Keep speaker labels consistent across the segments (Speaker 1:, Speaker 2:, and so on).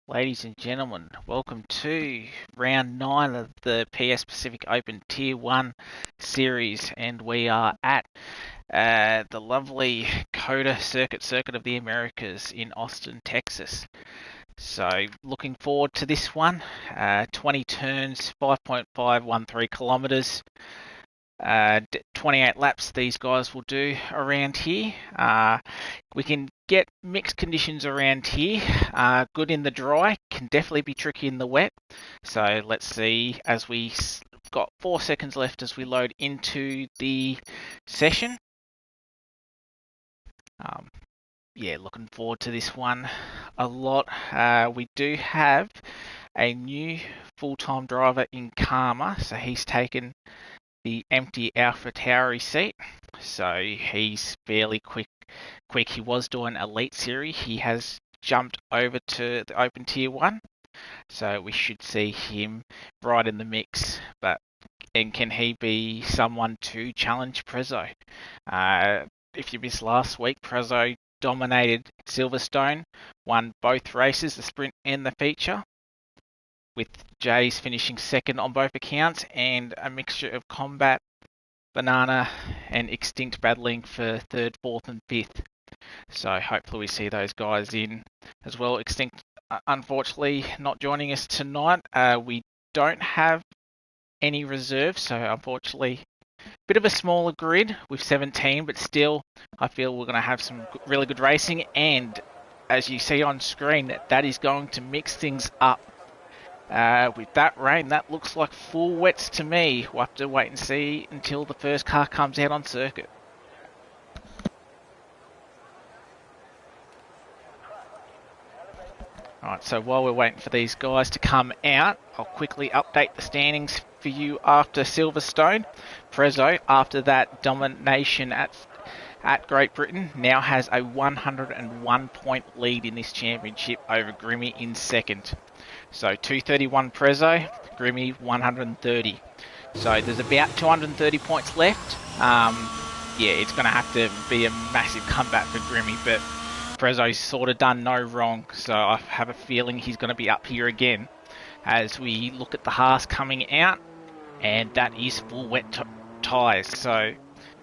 Speaker 1: Ladies and gentlemen, welcome to round 9 of the PS Pacific Open Tier 1 series, and we are at the lovely COTA Circuit of the Americas in Austin, Texas. So looking forward to this one. 20 turns, 5.513 kilometers. 28 laps these guys will do around here. We can get mixed conditions around here. Good in the dry, can definitely be tricky in the wet. So let's see as we've got 4 seconds left as we load into the session. Yeah, looking forward to this one a lot. We do have a new full-time driver in Karma, so he's taken the empty Alpha Tauri seat, so he's fairly quick. He was doing Elite Series. He has jumped over to the Open Tier 1, so we should see him right in the mix. And can he be someone to challenge Prezzo? If you missed last week, Prezzo dominated Silverstone, won both races, the sprint and the feature, with Jays finishing second on both accounts, and a mixture of Combat, Banana, and Extinct battling for third, fourth, and fifth. So hopefully we see those guys in as well. Extinct, unfortunately, not joining us tonight. We don't have any reserves, so unfortunately, bit of a smaller grid with 17, but still, I feel we're going to have some really good racing, and as you see on screen, that is going to mix things up. With that rain, that looks like full wets to me. We'll have to wait and see until the first car comes out on circuit. Alright, so while we're waiting for these guys to come out, I'll quickly update the standings for you after Silverstone. Prezzo, after that domination at Great Britain, now has a 101 point lead in this championship over Grimmy in second. So 231 Prezzo, Grimmy 130. So there's about 230 points left. Yeah, it's going to have to be a massive comeback for Grimmy, but Prezzo's sort of done no wrong, so I have a feeling he's going to be up here again as we look at the Haas coming out, and that is full wet tyres. So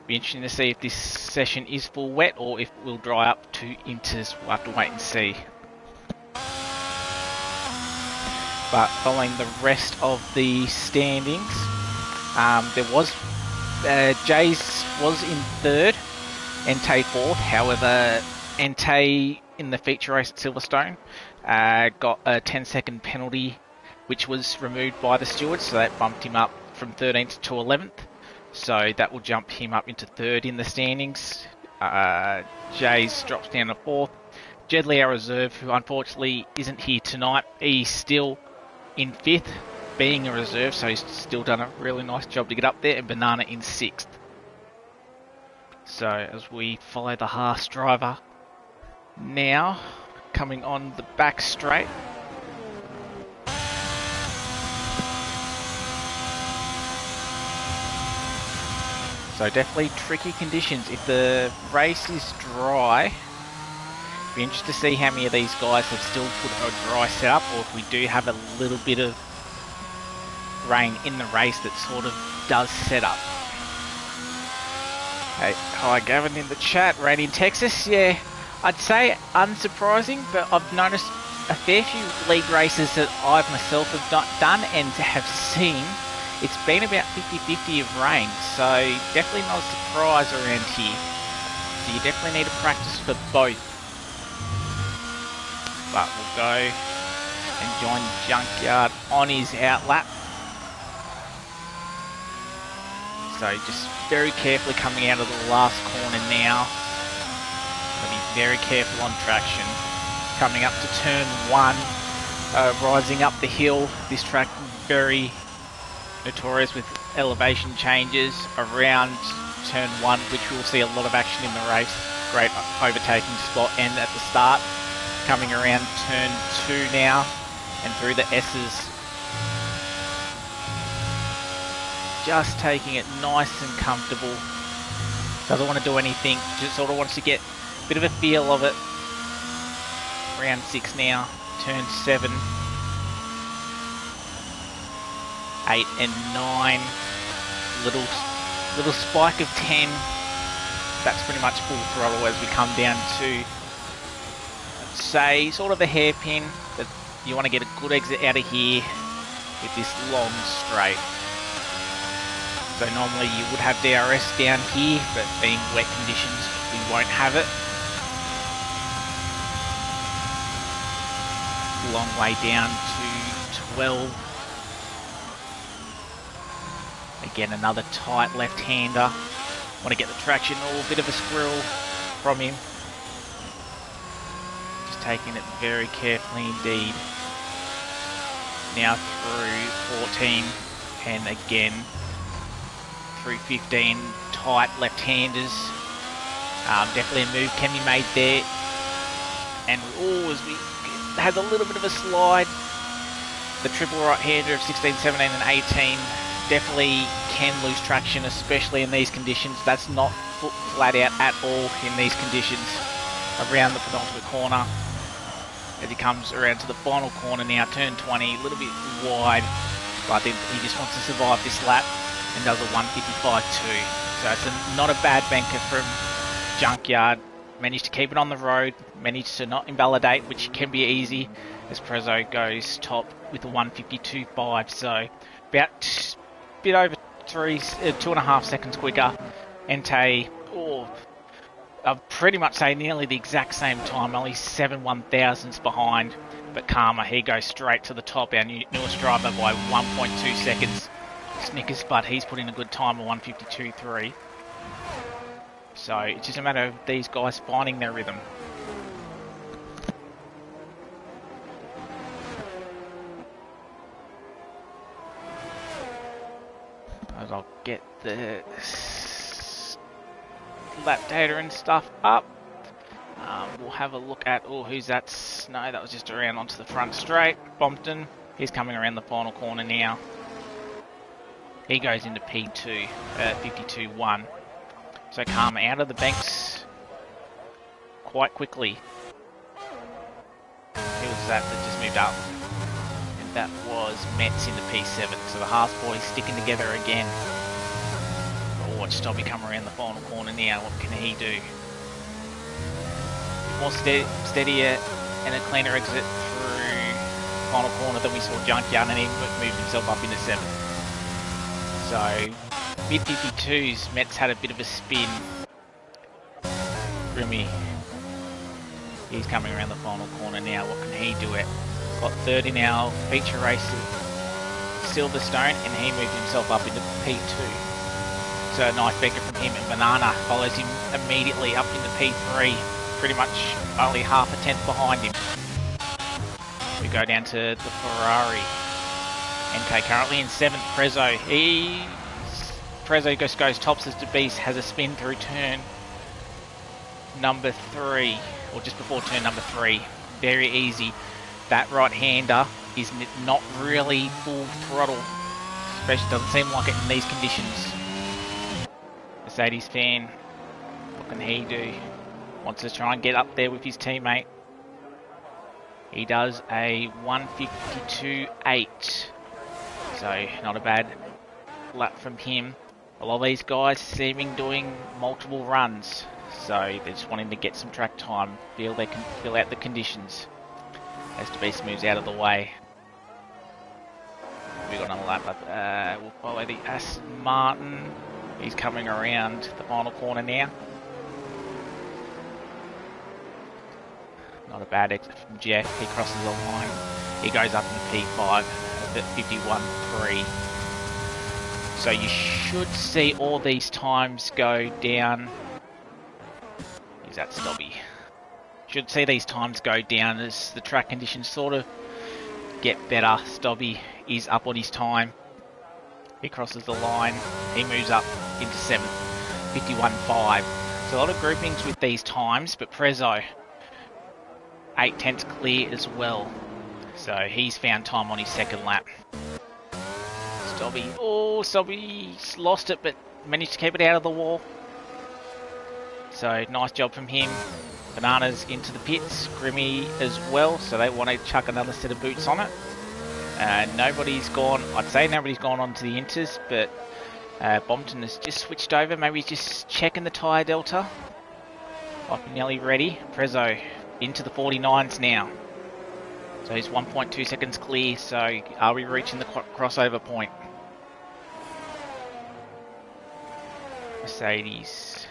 Speaker 1: be interesting to see if this session is full wet or if it will dry up to inters. We'll have to wait and see. But following the rest of the standings, there was Jays was in third, Entei fourth. However, Entei in the feature race at Silverstone got a 10-second penalty, which was removed by the stewards, so that bumped him up from 13th to 11th. So that will jump him up into third in the standings. Jays drops down to fourth. Jedley, our reserve, who unfortunately isn't here tonight, he's still in fifth, being a reserve, so he's still done a really nice job to get up there, and Banana in sixth. So as we follow the Haas driver now, coming on the back straight. So definitely tricky conditions. If the race is dry, be interested to see how many of these guys have still put a dry setup, or if we do have a little bit of rain in the race that sort of does set up. Hey, hi Gavin in the chat, rain in Texas. Yeah, I'd say unsurprising, but I've noticed a fair few league races that I myself have done and have seen. It's been about 50-50 of rain, so definitely not a surprise around here. So you definitely need to practice for both. But we'll go and join Junkyard on his outlap. So just very carefully coming out of the last corner now. Gotta be very careful on traction. Coming up to turn 1, rising up the hill. This track very notorious with elevation changes around turn 1, which we'll see a lot of action in the race. Great overtaking spot, and at the start. Coming around turn 2 now, and through the S's. Just taking it nice and comfortable. Doesn't want to do anything, just sort of wants to get a bit of a feel of it. Round 6 now, turn 7, 8 and 9. Little spike of 10. That's pretty much full throttle as we come down to, let's say, sort of a hairpin, but you want to get a good exit out of here with this long straight. So normally you would have DRS down here, but being wet conditions, we won't have it. Long way down to 12. Again, another tight left-hander. Want to get the traction, a bit of a squirrel from him. Just taking it very carefully indeed. Now through 14, and again through 15, tight left-handers. Definitely a move can be made there. And as we has a little bit of a slide, the triple right-hander of 16, 17 and 18 definitely can lose traction, especially in these conditions. That's not flat out at all in these conditions. Around the penultimate corner, as he comes around to the final corner now, turn 20, a little bit wide, but I think he just wants to survive this lap and does a 155.2. So it's not a bad banker from Junkyard. Managed to keep it on the road, managed to not invalidate, which can be easy, as Prezzo goes top with a 152.5. So about a bit over 2.5 seconds quicker. Entei, I'd pretty much say nearly the exact same time, only 7 1,000ths behind. But Karma, he goes straight to the top, our newest driver, by 1.2 seconds. Snickers, but he's put in a good time of 152.3. So it's just a matter of these guys finding their rhythm. As I'll get the lap data and stuff up. We'll have a look at, who's that? No, that was just around onto the front straight. Bompton, he's coming around the final corner now. He goes into P2, 52.1. So Karma out of the banks quite quickly. Who was that just moved up? And that was Metz into P7. So the Haas boys sticking together again. Watch Stobby come around the final corner now. What can he do? More steadier and a cleaner exit through final corner than we saw Junkyard, and he moved himself up into 7th. So mid-52s, Metz had a bit of a spin. Grimmy, he's coming around the final corner now. What can he do it? Got 30 now, feature race Silverstone, and he moved himself up into P2. So a nice banker from him, and Banana follows him immediately up into P3, pretty much only half a tenth behind him. We go down to the Ferrari. NK currently in 7th, Prezzo. Prezzo goes tops as the Beast, has a spin through turn number 3, or just before turn number 3. Very easy. That right-hander is not really full throttle, especially doesn't seem like it in these conditions. Mercedes fan, what can he do? Wants to try and get up there with his teammate. He does a 152.8. So not a bad lap from him. A lot of these guys seeming doing multiple runs, so they're just wanting to get some track time, feel they can fill out the conditions as the Beast moves out of the way. We got another lap up. We'll follow the Aston Martin. He's coming around the final corner now. Not a bad exit from Jeff. He crosses the line. He goes up in P5 at 51.3. So you should see all these times go down. Is that Stobby? Should see these times go down as the track conditions sort of get better. Stobby is up on his time. He crosses the line. He moves up into 7th, 51.5. So a lot of groupings with these times, but Prezzo 8 tenths clear as well. So he's found time on his second lap. Stobby's lost it, but managed to keep it out of the wall. So nice job from him. Banana's into the pits, Grimmy as well, so they want to chuck another set of boots on it. Nobody's gone, I'd say nobody's gone on to the inters, but Bompton has just switched over. Maybe he's just checking the tyre delta. Might be nearly ready. Prezzo into the 49s now. So he's 1.2 seconds clear, so are we reaching the crossover point? Mercedes,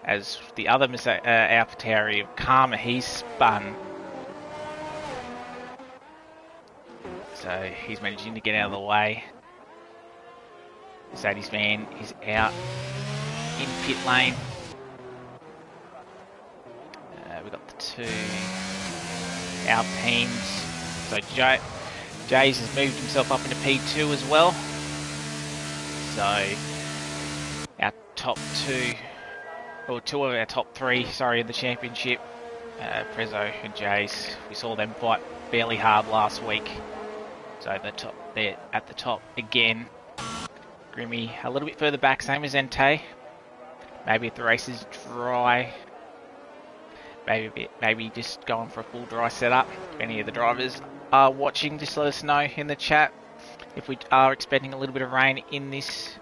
Speaker 1: as the other AlphaTauri of Karma, he's spun. So he's managing to get out of the way. Mercedes van is out in pit lane. We've got the two Alpines. So Jays has moved himself up into P2 as well. So our top two, or two of our top three, sorry, in the championship, Prezzo and Jays, we saw them fight fairly hard last week. So they're at the top again. Grimmy a little bit further back, same as Entei. Maybe if the race is dry, maybe just going for a full dry setup. If any of the drivers are watching, just let us know in the chat if we are expecting a little bit of rain in this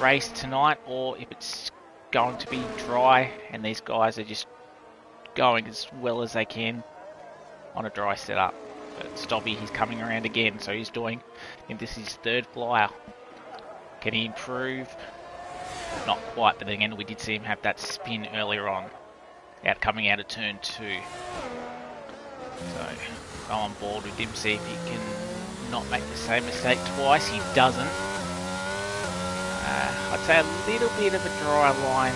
Speaker 1: race tonight, or if it's going to be dry and these guys are just going as well as they can on a dry setup. But Stobby, he's coming around again, so he's doing, I think this is his third flyer. Can he improve? Not quite, but again, we did see him have that spin earlier on, coming out of turn 2. So, go on board with him, see if he can not make the same mistake twice. He doesn't. I'd say a little bit of a dry line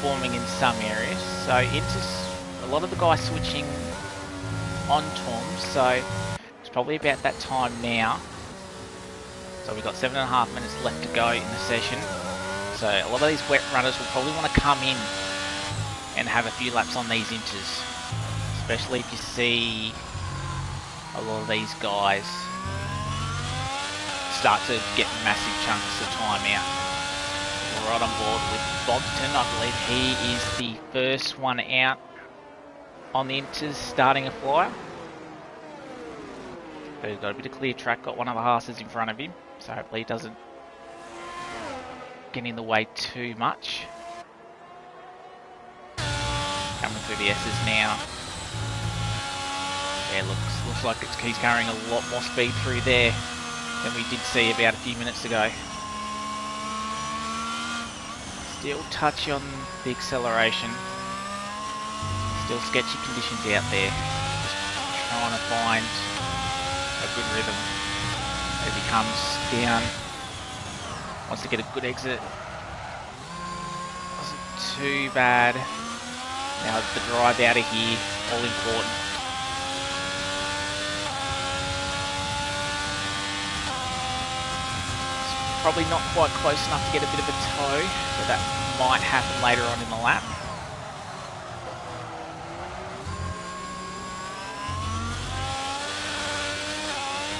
Speaker 1: forming in some areas. So, into a lot of the guys switching on Toms, so it's probably about that time now. So we've got 7.5 minutes left to go in the session. So a lot of these wet runners will probably want to come in and have a few laps on these inters, especially if you see a lot of these guys start to get massive chunks of time out. We're right on board with Bompton. I believe he is the first one out on the inters starting a flyer. But he's got a bit of clear track, got one of the Haas's in front of him, so hopefully he doesn't get in the way too much. Coming through the S's now. Yeah, looks like he's carrying a lot more speed through there than we did see about a few minutes ago. Still touchy on the acceleration. Still sketchy conditions out there. Just trying to find a good rhythm as he comes down. Wants to get a good exit. Wasn't too bad. Now it's the drive out of here, all important. It's probably not quite close enough to get a bit of a toe, but that might happen later on in the lap.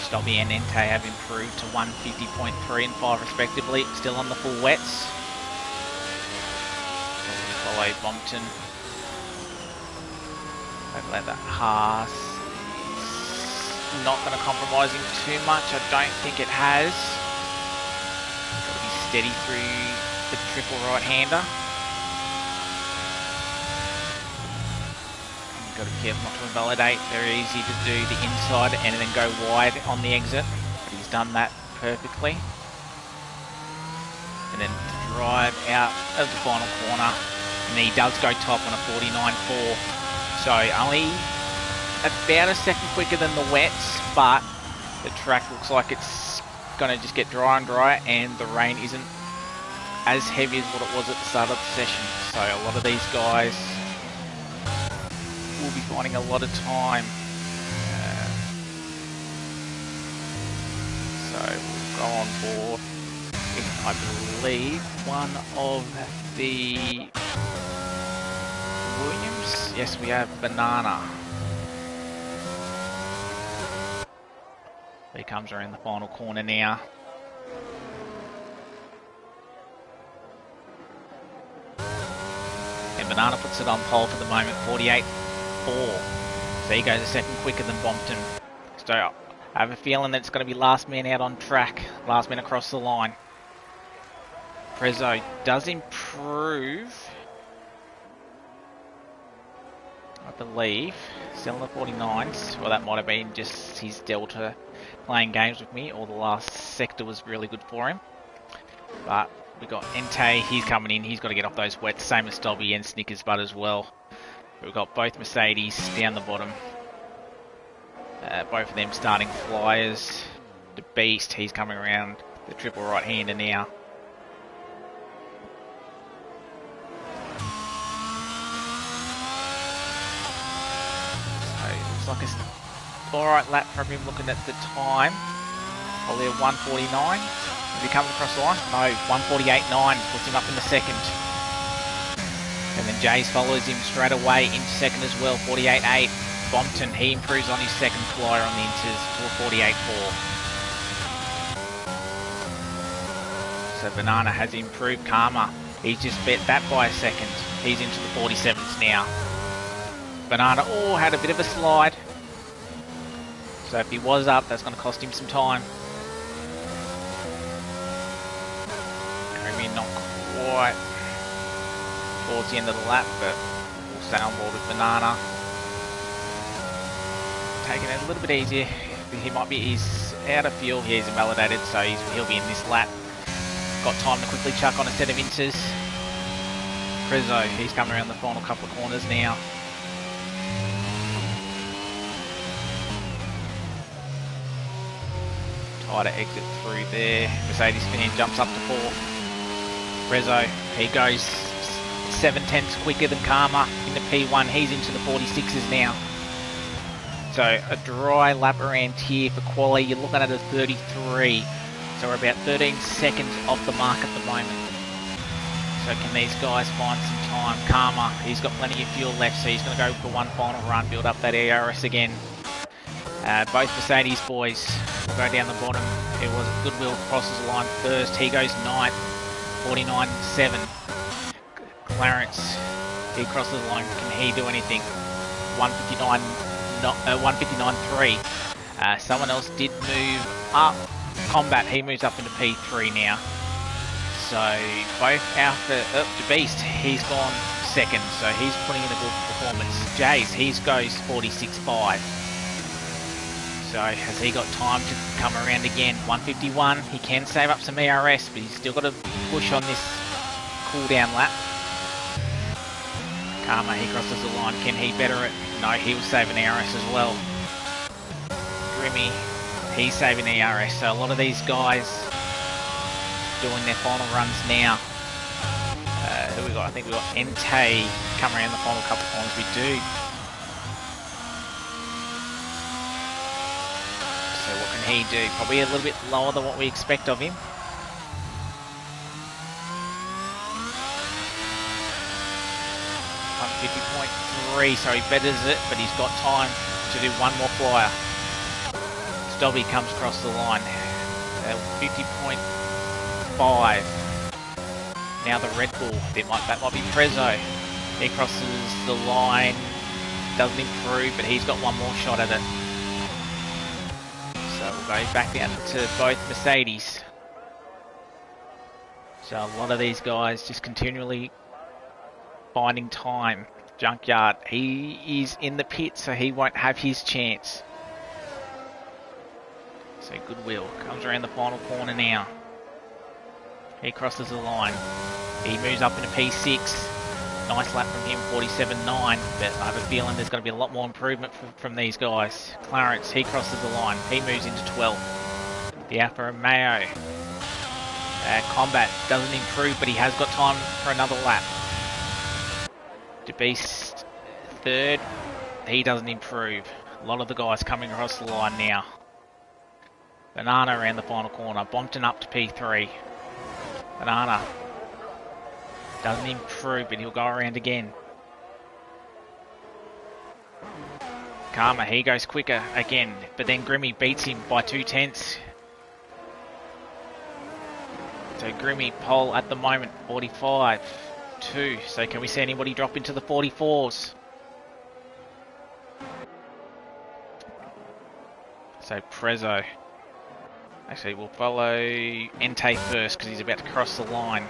Speaker 1: Stobby and Entei have improved to 150.3 and 5 respectively, still on the full wets. Follow Bompton. Hopefully that Haas is not going to compromise him too much. I don't think it has. Got to be steady through the triple right-hander. Got to be careful not to invalidate. Very easy to do the inside and then go wide on the exit. But he's done that perfectly. And then drive out of the final corner. And then he does go top on a 49.4. So only about a second quicker than the wets, but the track looks like it's going to just get drier and drier, and the rain isn't as heavy as what it was at the start of the session. So a lot of these guys will be finding a lot of time. So we'll go on board with, I believe, one of the Williams. Yes, we have Banana. He comes around the final corner now. And Banana puts it on pole for the moment, 48.4. So he goes a second quicker than Bompton. So I have a feeling that it's going to be last man out on track, last man across the line. Prezzo does improve, I believe. Still in the 49s. Well, that might have been just his Delta playing games with me, or the last sector was really good for him. But we got Entei, he's coming in, he's got to get off those wets, same as Dobby and Snickers Butt as well. We've got both Mercedes down the bottom. Both of them starting flyers. The Beast, he's coming around the triple right-hander now. So it looks like a alright lap from him looking at the time. Probably a 149. Is he coming across the line? No, 148.9 puts him up in the second. And then Jays follows him straight away into second as well, 48.8. Bompton, he improves on his second flyer on the inters to a 48.4. So Banana has improved. Karma, he's just bet that by a second. He's into the 47s now. Banana, oh, had a bit of a slide. So if he was up, that's going to cost him some time. Maybe not quite towards the end of the lap, but we'll stay on board with Banana. Taking it a little bit easier. He's out of fuel. He's invalidated, so he'll be in this lap. Got time to quickly chuck on a set of inters. Prezzo, he's coming around the final couple of corners now. Tighter exit through there. Mercedes Finian jumps up to 4th. Prezzo, he goes 7/10 quicker than Karma in the P1. He's into the 46s now. So a dry lap around here for quali, you're looking at a 33. So we're about 13 seconds off the mark at the moment. So can these guys find some time? Karma, he's got plenty of fuel left, so he's going to go for one final run, build up that ERS again. Both Mercedes boys will go down the bottom. It was Goodwill crosses the line first. He goes 9th, 49.7. Clarence, he crosses the line. Can he do anything? 159.3. Someone else did move up. Combat, he moves up into P3 now. So both Alpha, the Beast, he's gone second, so he's putting in a good performance. Jays, he goes 46.5. So has he got time to come around again? 151, he can save up some ERS, but he's still got to push on this cool down lap. Karma, he crosses the line. Can he better it? No, he will save an ERS as well. Grimmy, he's saving ERS. So a lot of these guys doing their final runs now. Who we got? I think we got Entei coming around the final couple of corners. We do. So what can he do? Probably a little bit lower than what we expect of him. .50.3, so he betters it, but he's got time to do one more flyer. Stobby comes across the line. 50.5. Now the Red Bull. That might be Prezzo. He crosses the line. Doesn't improve, but he's got one more shot at it. So we'll go back down to both Mercedes. So a lot of these guys just continually finding time. Junkyard, he is in the pit, so he won't have his chance. So Goodwill comes around the final corner now. He crosses the line. He moves up into P6. Nice lap from him, 47.9. But I have a feeling there's going to be a lot more improvement from these guys. Clarence, he crosses the line. He moves into 12th. The Alfa Romeo. Combat doesn't improve, but he has got time for another lap. The Beast, 3rd. He doesn't improve. A lot of the guys coming across the line now. Banana around the final corner. Bompton up to P3. Banana doesn't improve, but he'll go around again. Karma, he goes quicker again, but then Grimmy beats him by 2/10. So Grimmy pole at the moment, 45. 2. So can we see anybody drop into the 44s? So Prezzo. Actually, we'll follow Entei first because he's about to cross the line.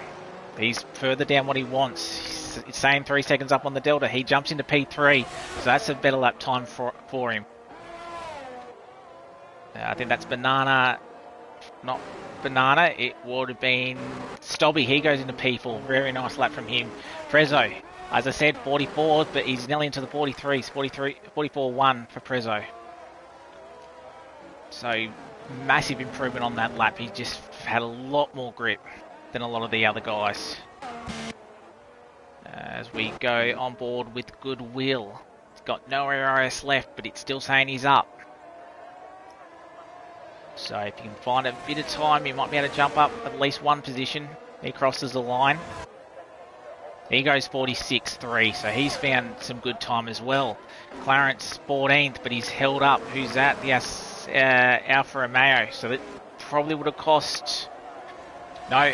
Speaker 1: He's further down what he wants. It's saying 3 seconds up on the Delta. He jumps into P3, so that's a better lap time for him. I think that's Banana, not Banana. It would have been Stobby. He goes into P4. Very nice lap from him. Prezzo, as I said, 44, but he's nearly into the 43s. 44-1 for Prezzo. So massive improvement on that lap. He just had a lot more grip than a lot of the other guys. As we go on board with Goodwill. He's got no RS left, but it's still saying he's up. So if you can find a bit of time, you might be able to jump up at least one position. He crosses the line. He goes 46.3, so he's found some good time as well. Clarence 14th, but he's held up. Who's that? Yes, Alfa Romeo. So that probably would have cost... No,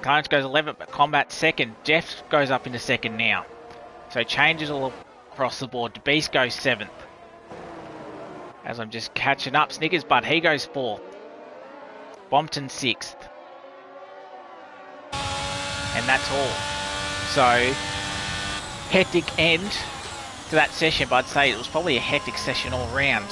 Speaker 1: Clarence goes 11th, but Combat 2nd. Jeff goes up into 2nd now. So changes all across the board. Beast goes 7th. As I'm just catching up, Snickers Bud, he goes 4th. Bompton 6th. And that's all. So, hectic end to that session, but I'd say it was probably a hectic session all round.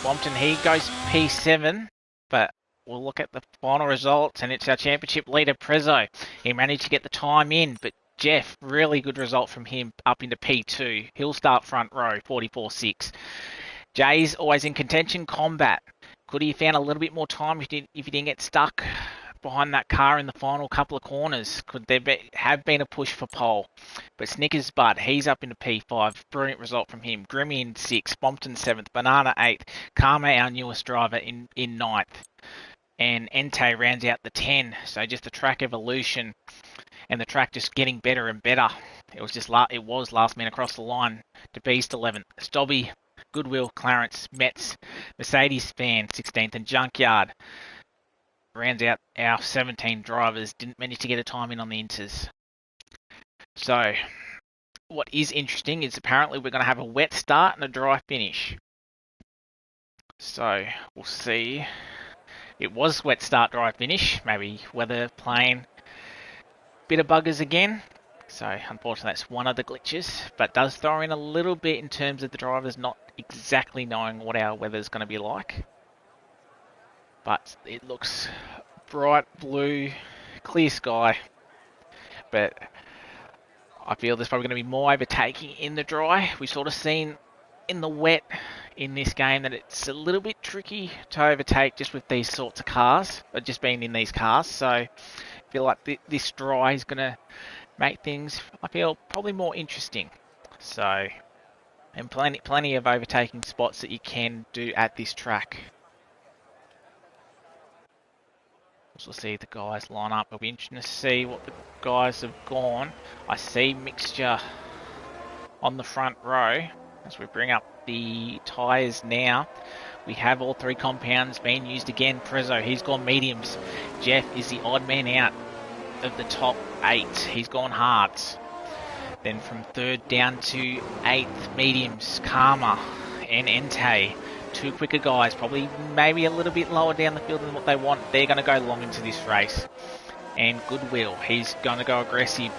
Speaker 1: Bompton, he goes P7, but we'll look at the final results, and it's our championship leader, Prezzo. He managed to get the time in, but Jeff, really good result from him up into P2. He'll start front row, 44.6. Jay's always in contention. Combat. Could he have found a little bit more time if he didn't get stuck behind that car in the final couple of corners? Could there have been a push for pole? But Snickers Bud, he's up into P5. Brilliant result from him. Grimmy in 6th. Bompton 7th. Banana 8th. Karma, our newest driver, in 9th. And Entei rounds out the 10. So just the track evolution and the track just getting better and better. It was last man across the line to Beast 11th. Stobby, Goodwill, Clarence, Metz, Mercedes fan 16th, and Junkyard rounds out our 17 drivers. Didn't manage to get a time in on the inters. So what is interesting is apparently we're going to have a wet start and a dry finish. So we'll see. It was wet start, dry finish. Maybe weather playing bit of buggers again. So unfortunately that's one of the glitches, but does throw in a little bit in terms of the drivers not exactly knowing what our weather is going to be like. But it looks bright blue, clear sky. But I feel there's probably going to be more overtaking in the dry. We've sort of seen in the wet in this game that it's a little bit tricky to overtake just with these sorts of cars, or just being in these cars. So I feel like this dry is going to make things, I feel, probably more interesting. So, and plenty of overtaking spots that you can do at this track. We'll see the guys line up. It'll be interesting to see what the guys have gone. I see mixture on the front row. As we bring up the tyres now, we have all 3 compounds being used again. Prezzo, he's gone mediums. Jeff is the odd man out of the top 8. He's gone hards. Then from 3rd down to 8th, mediums, Karma and Entei. 2 quicker guys, probably maybe a little bit lower down the field than what they want. They're going to go long into this race. And Goodwill, he's going to go aggressive.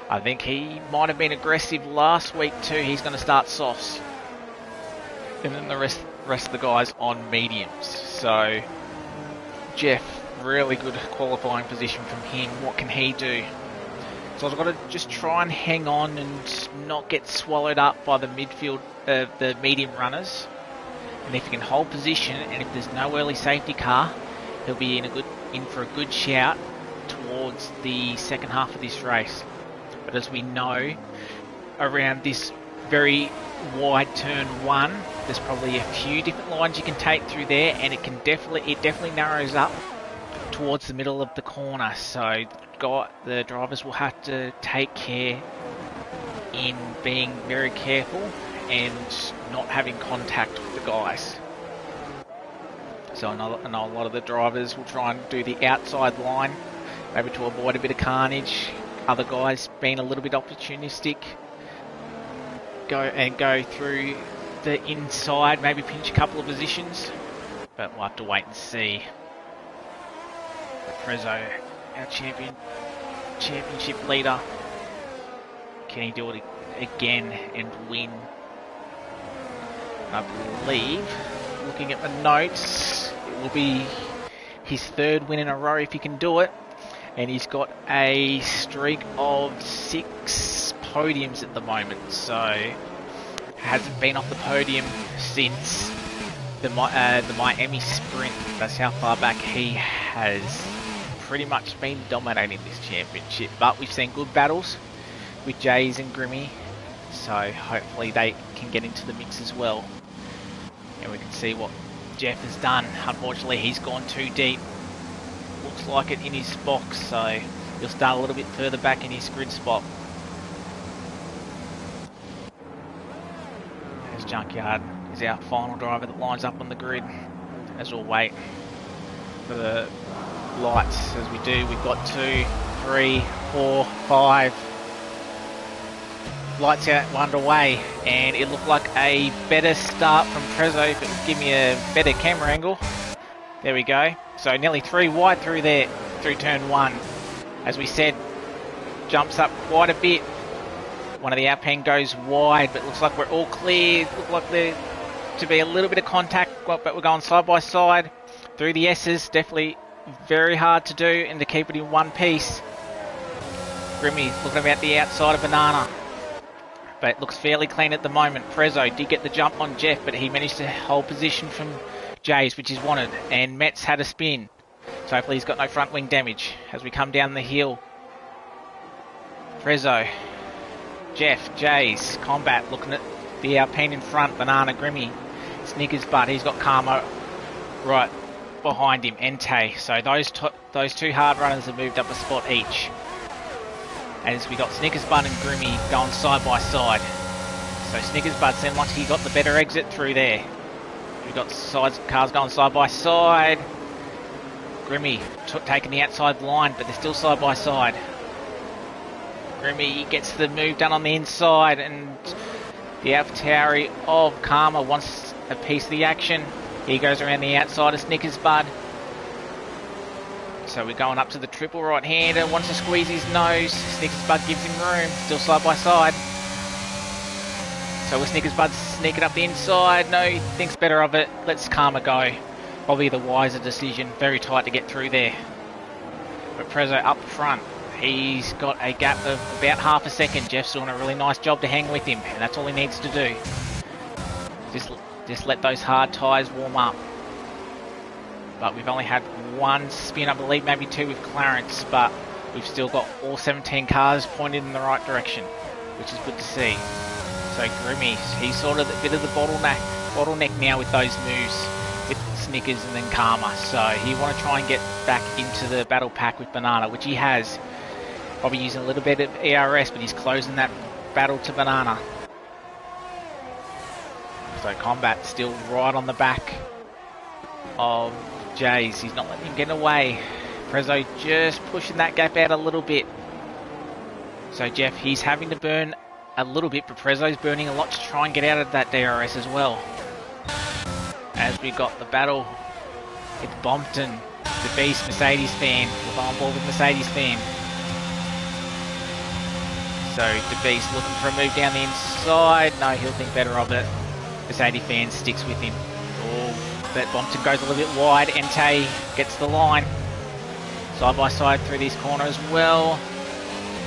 Speaker 1: I think he might have been aggressive last week too. He's going to start softs. And then the rest of the guys on mediums. So Jeff, really good qualifying position from him. What can he do? So I've got to just try and hang on and not get swallowed up by the midfield, the medium runners. And if he can hold position, and if there's no early safety car, he'll be in for a good shout towards the second half of this race. But as we know, around this very wide turn 1, there's probably a few different lines you can take through there, and it definitely narrows up towards the middle of the corner. So the drivers will have to take care in being very careful and not having contact with the guys. So I know a lot of the drivers will try and do the outside line, maybe to avoid a bit of carnage. other guys being a little bit opportunistic. Go through the inside, maybe pinch a couple of positions. But we'll have to wait and see. Prezzo, our championship leader. Can he do it again and win? I believe, looking at the notes, it will be his third win in a row if he can do it. And he's got a streak of 6 podiums at the moment. So, hasn't been off the podium since the Miami Sprint. That's how far back he has pretty much been dominating this championship. But we've seen good battles with Jays and Grimmy. So, hopefully they can get into the mix as well. And we can see what Jeff has done. Unfortunately, he's gone too deep. Looks like it in his box, so he'll start a little bit further back in his grid spot. There's Junkyard is our final driver that lines up on the grid. As we'll wait for the lights as we do. We've got 2, 3, 4, 5 lights out underway, and it looked like a better start from Prezzo. If it would give me a better camera angle. There we go. So nearly 3 wide through there, through turn 1. As we said, jumps up quite a bit. One of the Alpine goes wide, but looks like we're all clear. Look like there to be a little bit of contact, but we're going side by side through the S's. Definitely very hard to do and to keep it in one piece. Grimmy looking about the outside of Banana, but it looks fairly clean at the moment. Prezzo did get the jump on Jeff, but he managed to hold position from Jays, which is wanted, and Metz had a spin, so hopefully he's got no front wing damage as we come down the hill. Prezzo, Jeff, Jays, Combat looking at the Alpine in front, Banana, Grimmy, Snickers, but he's got Karma right behind him, Entei. So those 2 hard runners have moved up a spot each, as we got Snickers Bud and Grimmy going side by side. So Snickers Bud seemed like he got the better exit through there. We've got cars going side by side. Grimmy taking the outside line, but they're still side by side. Grimmy gets the move done on the inside, and the AlphaTauri of Karma wants a piece of the action. He goes around the outside of Snickers Bud. So we're going up to the triple right-hander, wants to squeeze his nose. Snickers Bud gives him room, still side by side. So with Snickers Bud sneaking up the inside, no, he thinks better of it, lets Karma go. Probably the wiser decision, very tight to get through there. But Prezzo up front, he's got a gap of about half a second. Jeff's doing a really nice job to hang with him, and that's all he needs to do. Just let those hard tyres warm up. But we've only had 1 spin, I believe, maybe 2 with Clarence, but we've still got all 17 cars pointed in the right direction, which is good to see. So Grimmy, he's sort of a bit of the bottleneck now with those moves with Snickers and then Karma. So he want to try and get back into the battle pack with Banana, which he has. Probably using a little bit of ERS, but he's closing that battle to Banana. So Combat still right on the back of Jays. He's not letting him get away. Prezzo just pushing that gap out a little bit. So Jeff, he's having to burn a little bit, but Prezzo's burning a lot to try and get out of that DRS as well. As we got the battle with Bompton, the Beast Mercedes fan, with on board with Mercedes fan. So the Beast looking for a move down the inside. No, he'll think better of it. Mercedes fan sticks with him. Oh, but Bompton goes a little bit wide. Entei gets the line. Side by side through this corner as well.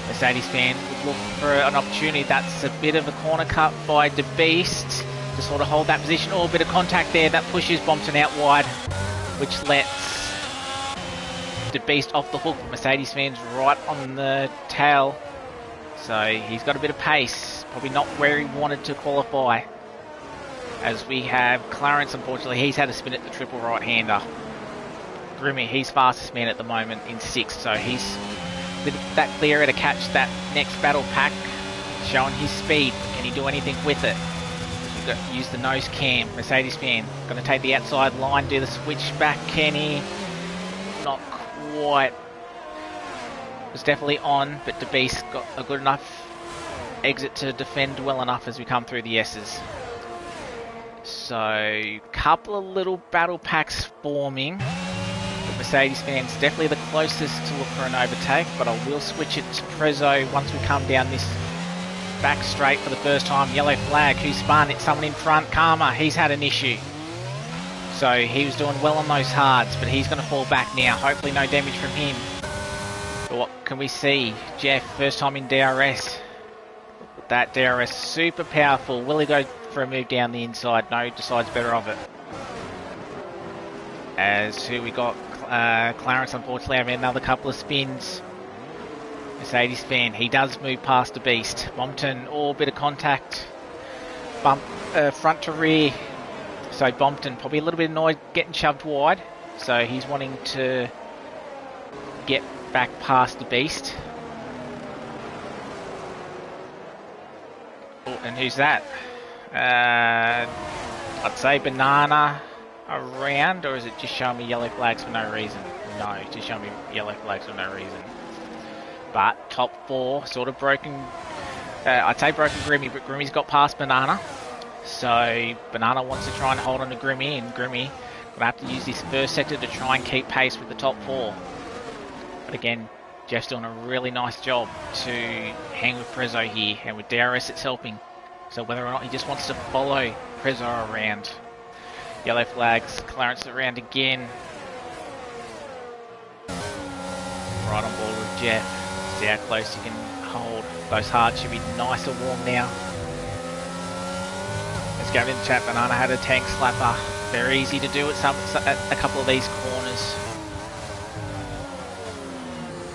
Speaker 1: Mercedes fan would look for an opportunity. That's a bit of a corner cut by the Beast to sort of hold that position. Oh, a bit of contact there. That pushes Bompton out wide, which lets the Beast off the hook. Mercedes fan's right on the tail. So he's got a bit of pace. Probably not where he wanted to qualify. As we have Clarence, unfortunately, he's had a spin at the triple right-hander. Grimmy, he's fastest man at the moment in 6th, so he's that clearer to catch that next battle pack, showing his speed. Can he do anything with it? We've got to use the nose cam. Mercedes fan going to take the outside line, do the switch back. Can he? Not quite. was definitely on, but DeBeast got a good enough exit to defend well enough as we come through the S's. So, couple of little battle packs forming. The Mercedes fans definitely the closest to look for an overtake, but I will switch it to Prezzo once we come down this back straight for the first time. Yellow flag, who spun? It's someone in front. Karma, he's had an issue. So he was doing well on those hards, but he's going to fall back now. Hopefully no damage from him. But what can we see? Jeff, first time in DRS. That DRS super powerful. Will he go for a move down the inside? No, decides better of it. As who we got? Clarence, unfortunately, having another couple of spins. Mercedes fan, he does move past the beast. Bompton, bit of contact. Bump front to rear. So Bompton probably a little bit annoyed getting shoved wide. So he's wanting to get back past the beast. Oh, and who's that? I'd say Banana around, or is it just showing me yellow flags for no reason? No, it's just showing me yellow flags for no reason. But top four, sort of broken. I'd say broken Grimmy, but Grimmy's got past Banana. So Banana wants to try and hold on to Grimmy, and Grimmy gonna have to use this first sector to try and keep pace with the top four. But again, Jeff's doing a really nice job to hang with Prezzo here, and with DRS it's helping. So whether or not he just wants to follow Prezzo around. Yellow flags, Clarence around again. Right on board with Jeff. See how close you can hold. Those hards should be nice and warm now. Let's go in the chat. Banana had a tank slapper. Very easy to do at a couple of these corners.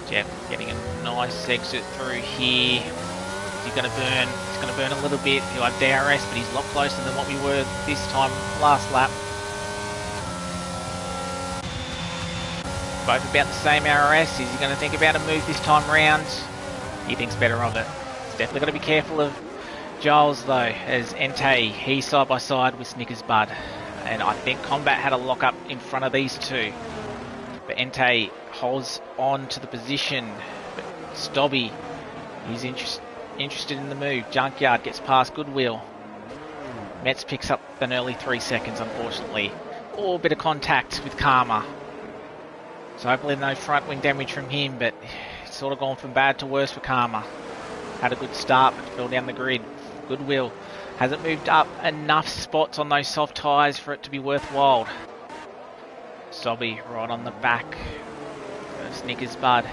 Speaker 1: Jeff getting a nice exit through here. Is he going to burn? He's going to burn a little bit. He'll have DRS, but he's a lot closer than what we were this time last lap. Both about the same RS. Is he going to think about a move this time round? He thinks better of it. He's definitely got to be careful of Giles though, as Entei, he's side by side with Snickers Bud. And I think Combat had a lock up in front of these two. But Entei holds on to the position. But Stobby, he's interested in the move. Junkyard gets past Goodwill. Metz picks up an early 3 seconds, unfortunately. A bit of contact with Karma. So hopefully no front wing damage from him, but it's sort of gone from bad to worse for Karma. Had a good start, but fell down the grid. Goodwill hasn't moved up enough spots on those soft tyres for it to be worthwhile. Sobby right on the back. Snickers Bud.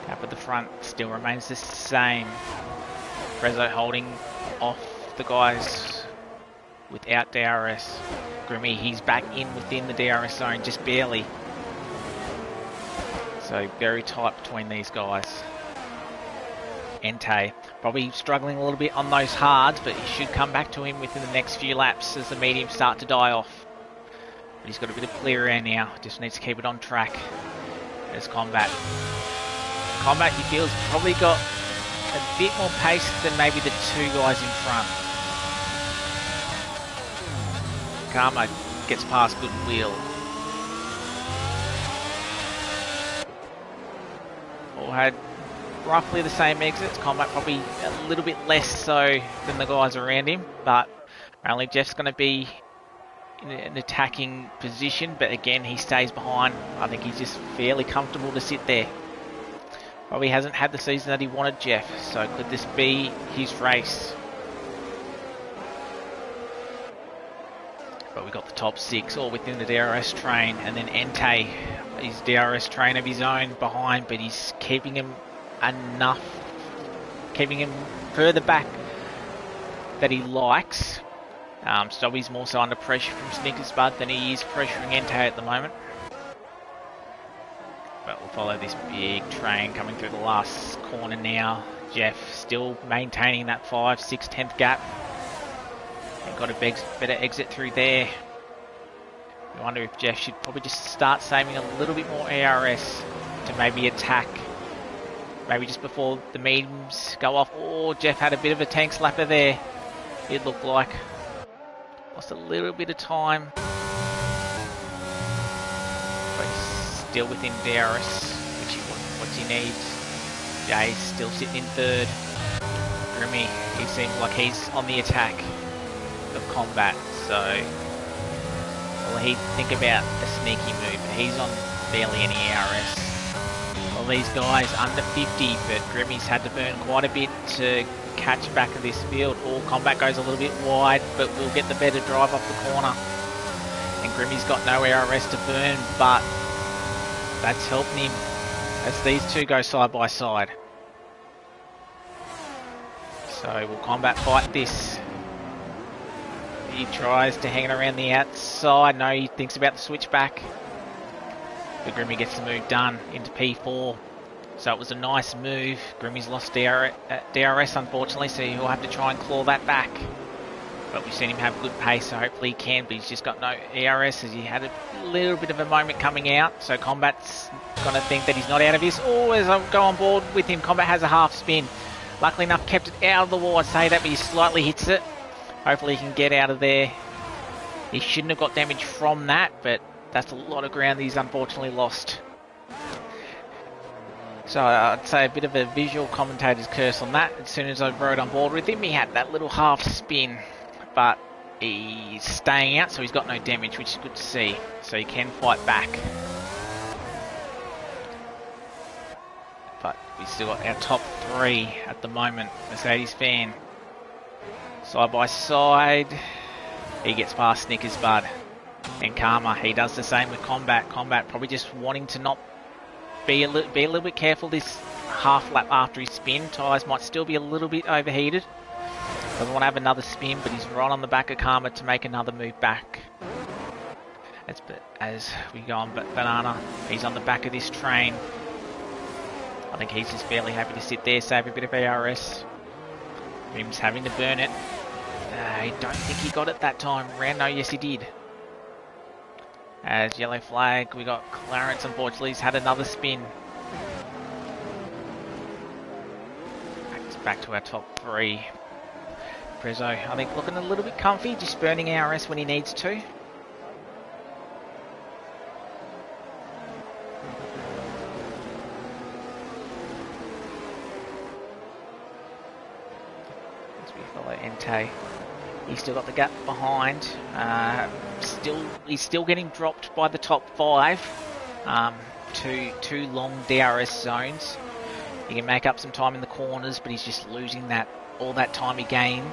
Speaker 1: Gap at the front still remains the same. Prezzo holding off the guys without DRS. Grimmy, he's back in within the DRS zone, just barely. So very tight between these guys. Entei probably struggling a little bit on those hards, but he should come back to him within the next few laps as the mediums start to die off. But he's got a bit of clear air now, just needs to keep it on track. There's Combat. Combat, he feels, probably got a bit more pace than maybe the two guys in front. Karma gets past Goodwill. All had roughly the same exits. Combat probably a little bit less so than the guys around him, but only Jeff's going to be in an attacking position, but again he stays behind. I think he's just fairly comfortable to sit there. Probably hasn't had the season that he wanted, Jeff, so could this be his race? But we got the top six all within the DRS train, and then Entei, his DRS train of his own behind, but he's keeping him enough, keeping him further back that he likes. Stobby's more so under pressure from Snickers Bud than he is pressuring Entei at the moment. But we'll follow this big train coming through the last corner now. Jeff still maintaining that 5, 6, 10th gap. And got a better exit through there. I wonder if Jeff should probably just start saving a little bit more ARS to maybe attack. Maybe just before the mediums go off. Oh, Jeff had a bit of a tank slapper there. It looked like. Lost a little bit of time. But he's still within DRS, which he points he needs. Jay's still sitting in third. Grimmy, he seems like he's on the attack of combat, so well, he'd think about a sneaky move, but he's on barely any ARS. All these guys under 50, but Grimmy's had to burn quite a bit to catch back of this field. All combat goes a little bit wide, but we'll get the better drive off the corner. And Grimmy's got no ARS to burn, but that's helping him as these two go side by side. So will combat fight this? He tries to hang it around the outside. No, he thinks about the switch back. But Grimmy gets the move done into P4. So it was a nice move. Grimmy's lost DRS unfortunately, so he'll have to try and claw that back. But we've seen him have good pace, so hopefully he can, but he's just got no ARS as he had a little bit of a moment coming out. So Combat's going to think that he's not out of this. Oh, as I go on board with him, Combat has a half spin. Luckily enough, kept it out of the wall. I say that, but he slightly hits it. Hopefully he can get out of there. He shouldn't have got damage from that, but that's a lot of ground that he's unfortunately lost. So I'd say a bit of a visual commentator's curse on that. As soon as I rode on board with him, he had that little half spin, but he's staying out, so he's got no damage, which is good to see. So he can fight back. But we've still got our top three at the moment. Mercedes fan. Side by side. He gets past Snickers Bud. And Karma, he does the same with Combat. Combat probably just wanting to not be a little bit careful this half lap after his spin. Tyres might still be a little bit overheated. Doesn't want to have another spin, but he's right on the back of Karma to make another move back. As we go on, but Banana, he's on the back of this train. I think he's just fairly happy to sit there, save a bit of ARS. Rim's having to burn it. I don't think he got it that time round. No, yes he did. As yellow flag, we got Clarence, unfortunately, he's had another spin. Back to our top three. Prezzo, I think, looking a little bit comfy, just burning ARS when he needs to. As we follow Entei. He's still got the gap behind. He's still getting dropped by the top five. Two long DRS zones. He can make up some time in the corners, but he's just losing all that time he gained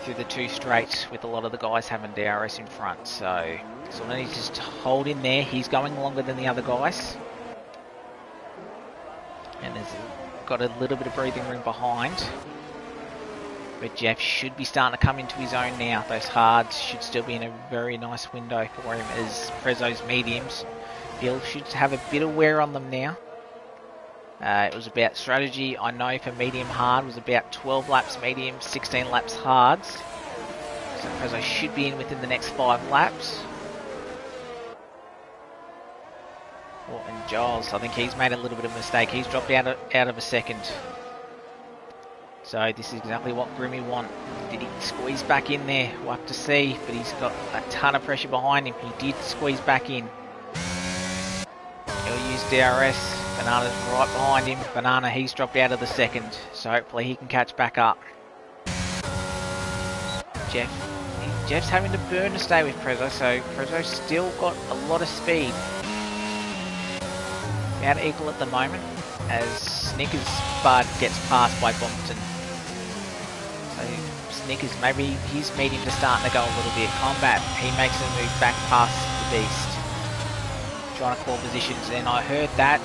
Speaker 1: through the two straights with a lot of the guys having DRS in front. So then he's just hold in there. He's going longer than the other guys. And there's got a little bit of breathing room behind. But Jeff should be starting to come into his own now. Those hards should still be in a very nice window for him as Prezzo's mediums. He'll should have a bit of wear on them now. It was about strategy, I know, for medium hard was about 12 laps medium, 16 laps hards. So Prezzo should be in within the next 5 laps. Oh, and Giles, I think he's made a little bit of a mistake. He's dropped out of a second. So this is exactly what Grimmy want. Did he squeeze back in there? We'll have to see, but he's got a ton of pressure behind him. He did squeeze back in. He'll use DRS. Banana's right behind him. Banana, he's dropped out of the second, so hopefully he can catch back up. Jeff's having to burn to stay with Prezzo, so Prezzo's still got a lot of speed. About equal at the moment, as Snickers Bud gets passed by Bompton. So Snickers, maybe his medium to starting to go a little bit. Combat, he makes a move back past the Beast. Trying to call positions, and I heard that.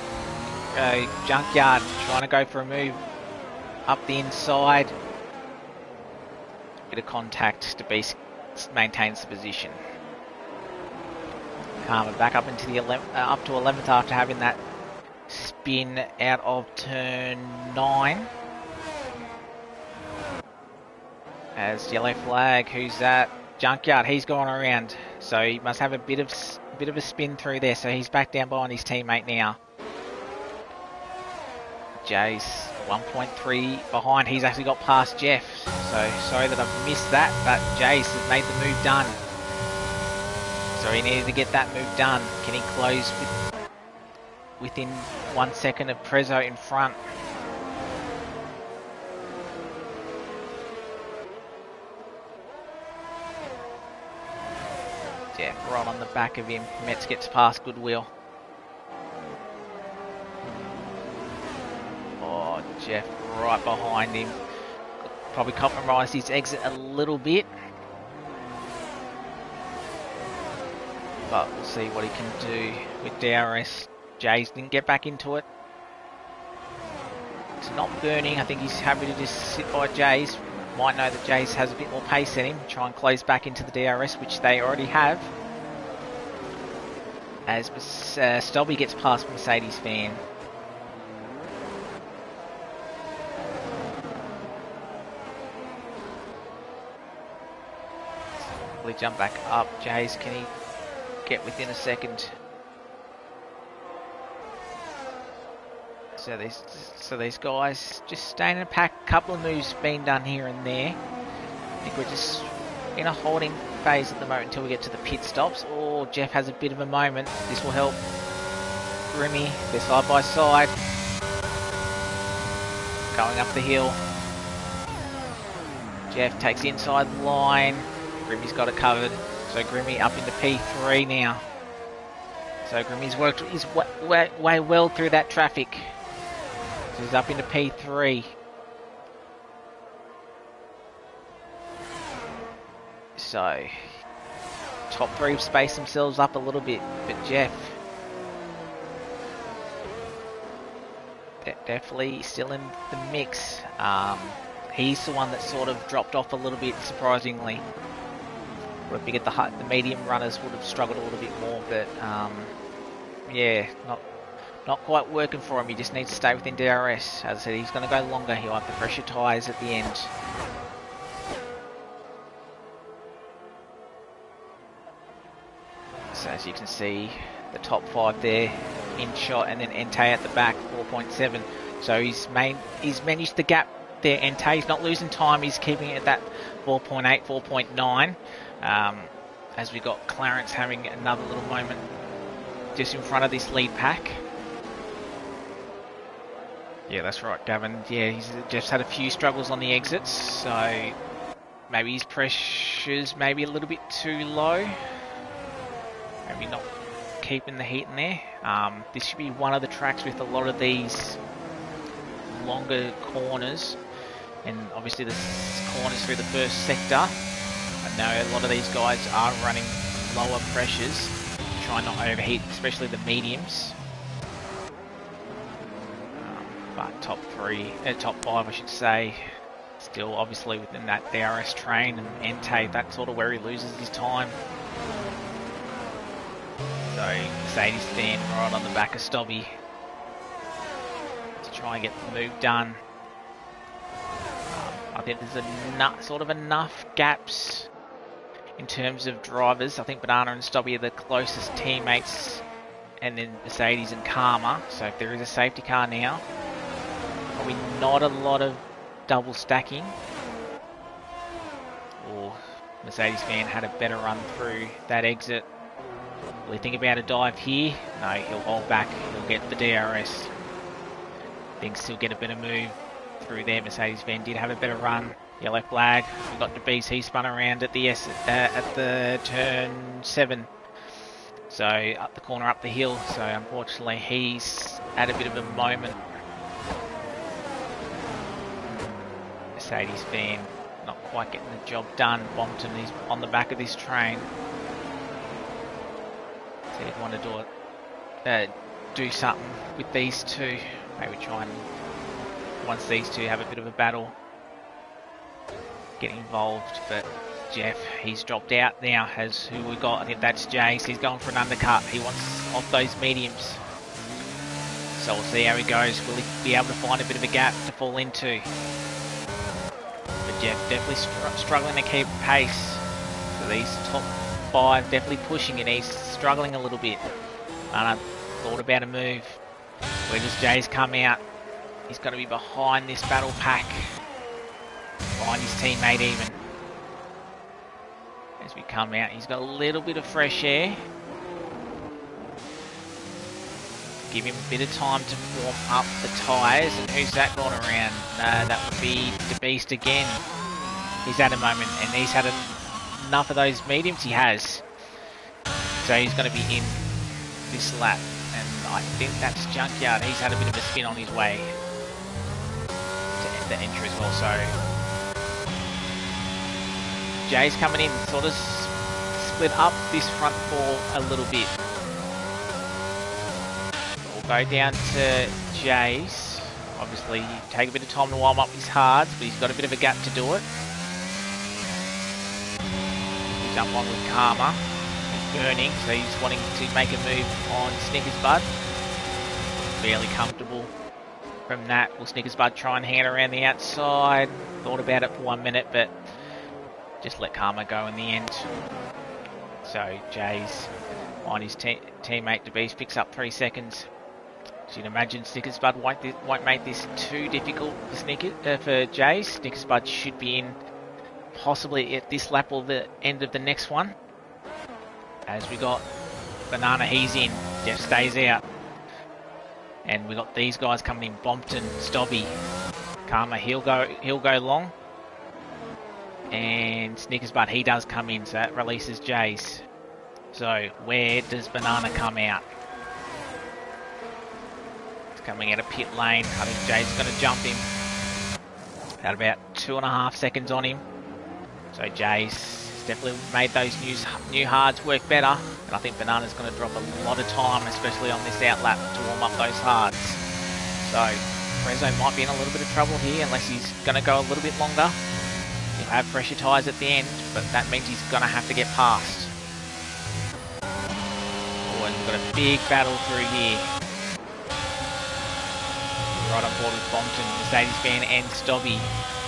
Speaker 1: Junkyard trying to go for a move up the inside. Bit of contact to Beast maintains the position. Karma back up into the up to 11th after having that spin out of turn 9. As yellow flag, who's that? Junkyard, he's going around, so he must have a bit of a spin through there. So he's back down behind his teammate now. Jace 1.3 behind. He's actually got past Jeff. So sorry that I've missed that, but Jace has made the move done. So he needed to get that move done. Can he close with within 1 second of Prezzo in front. Jeff right on the back of him. Metz gets past Goodwill. Oh, Jeff right behind him. Probably compromised his exit a little bit. But we'll see what he can do with DRS. Jays didn't get back into it. It's not burning. I think he's happy to just sit by Jays. Might know that Jays has a bit more pace in him. Try and close back into the DRS, which they already have. As Stobby gets past Mercedes van. Will he jump back up? Jays, can he get within a second? So these guys just staying in a pack. Couple of moves being done here and there. I think we're just in a holding phase at the moment until we get to the pit stops. Oh, Jeff has a bit of a moment. This will help. Grimmy, they're side by side. Going up the hill. Jeff takes the inside line. Grimmy's got it covered. So Grimmy up into P3 now. So Grimmy's worked his way well through that traffic. So he's up into P3. So top three have spaced themselves up a little bit, but Jeff definitely still in the mix. He's the one that sort of dropped off a little bit, surprisingly. Would have figured the medium runners would have struggled a little bit more, but yeah, not quite working for him. He just needs to stay within DRS. As I said, he's going to go longer. He'll have the fresher tyres at the end. So as you can see, the top five there in shot, and then Entei at the back, 4.7. So he's managed the gap there. Entei's not losing time. He's keeping it at that 4.8, 4.9. As we got Clarence having another little moment just in front of this lead pack. Yeah, that's right, Gavin. Yeah, he's just had a few struggles on the exits, so maybe his pressure's maybe a little bit too low. Maybe not keeping the heat in there. This should be one of the tracks with a lot of these longer corners, and obviously the corners through the first sector. I know a lot of these guys are running lower pressures, trying not to overheat, especially the mediums. But top five, I should say, still obviously within that DRS train, and Entei, that's sort of where he loses his time. So Mercedes stand right on the back of Stobby to try and get the move done. I think there's sort of enough gaps in terms of drivers. I think Banana and Stobby are the closest teammates, and then Mercedes and Karma. So if there is a safety car now, probably not a lot of double stacking. Or Mercedes fan had a better run through that exit. Will he think about a dive here? No, he'll hold back. He'll get the DRS. Thinks he'll get a better move through there. Mercedes van did have a better run. Yellow flag. We've got DeBees. He spun around at the turn 7. So up the corner, up the hill. So unfortunately, he's had a bit of a moment. Mercedes van not quite getting the job done. Bompton is on the back of this train. So he'd want to do something with these two. Maybe try and, once these two have a bit of a battle, get involved. But Jeff, he's dropped out now. Has who we got? I think that's Jace. He's going for an undercut. He wants off those mediums. So we'll see how he goes. Will he be able to find a bit of a gap to fall into? But Jeff definitely struggling to keep pace. So these top 5 definitely pushing it. He's struggling a little bit. And I thought about a move. Where does Jays come out? He's got to be behind this battle pack. Behind his teammate even. As we come out, he's got a little bit of fresh air. give him a bit of time to warm up the tyres. And who's that going around? That would be the Beast again. He's had a moment, and he's had enough of those mediums. He has. So he's going to be in this lap. And I think that's Junkyard. He's had a bit of a spin on his way to end the entry as well. So Jay's coming in, sort of split up this front four a little bit. We'll go down to Jay's. Obviously, take a bit of time to warm up his hards, but he's got a bit of a gap to do it. Jump on with Karma. He's burning, so he's wanting to make a move on Snickers Bud. Fairly comfortable from that. Will Snickers Bud try and hand around the outside? Thought about it for 1 minute, but just let Karma go in the end. So Jay's on his teammate DeBeast picks up 3 seconds. So you'd imagine Snickers Bud won't make this too difficult for Jay's. Snickers Bud should be in possibly at this lap or the end of the next one. As we got Banana, he's in. Jeff stays out. And we got these guys coming in. Bompton, Stobby, Karma, he'll go long. And Snickers Bud, he does come in, so that releases Jay's. So where does Banana come out? It's coming out of pit lane. I think Jay's going to jump him. Had about 2.5 seconds on him. So Jay's definitely made those new hards work better. And I think Banana's going to drop a lot of time, especially on this out lap, to warm up those hards. So Prezzo might be in a little bit of trouble here unless he's going to go a little bit longer. He'll have fresher tyres at the end, but that means he's going to have to get past. Oh, and we've got a big battle through here. Right on board with Bompton, Mercedes-Benz and Stobby.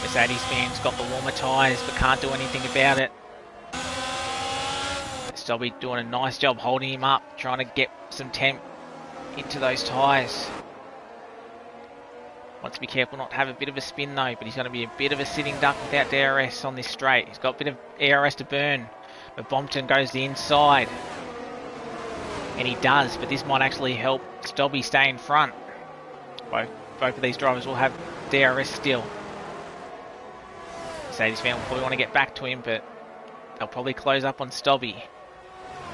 Speaker 1: Mercedes-Benz got the warmer tyres, but can't do anything about it. Stobby doing a nice job holding him up, trying to get some temp into those tyres. Wants to be careful not to have a bit of a spin though, but he's going to be a bit of a sitting duck without DRS on this straight. He's got a bit of ARS to burn, but Bompton goes the inside. And he does, but this might actually help Stobby stay in front. Both of these drivers will have DRS still. Mercedes-Benz will probably want to get back to him, but they'll probably close up on Stobby.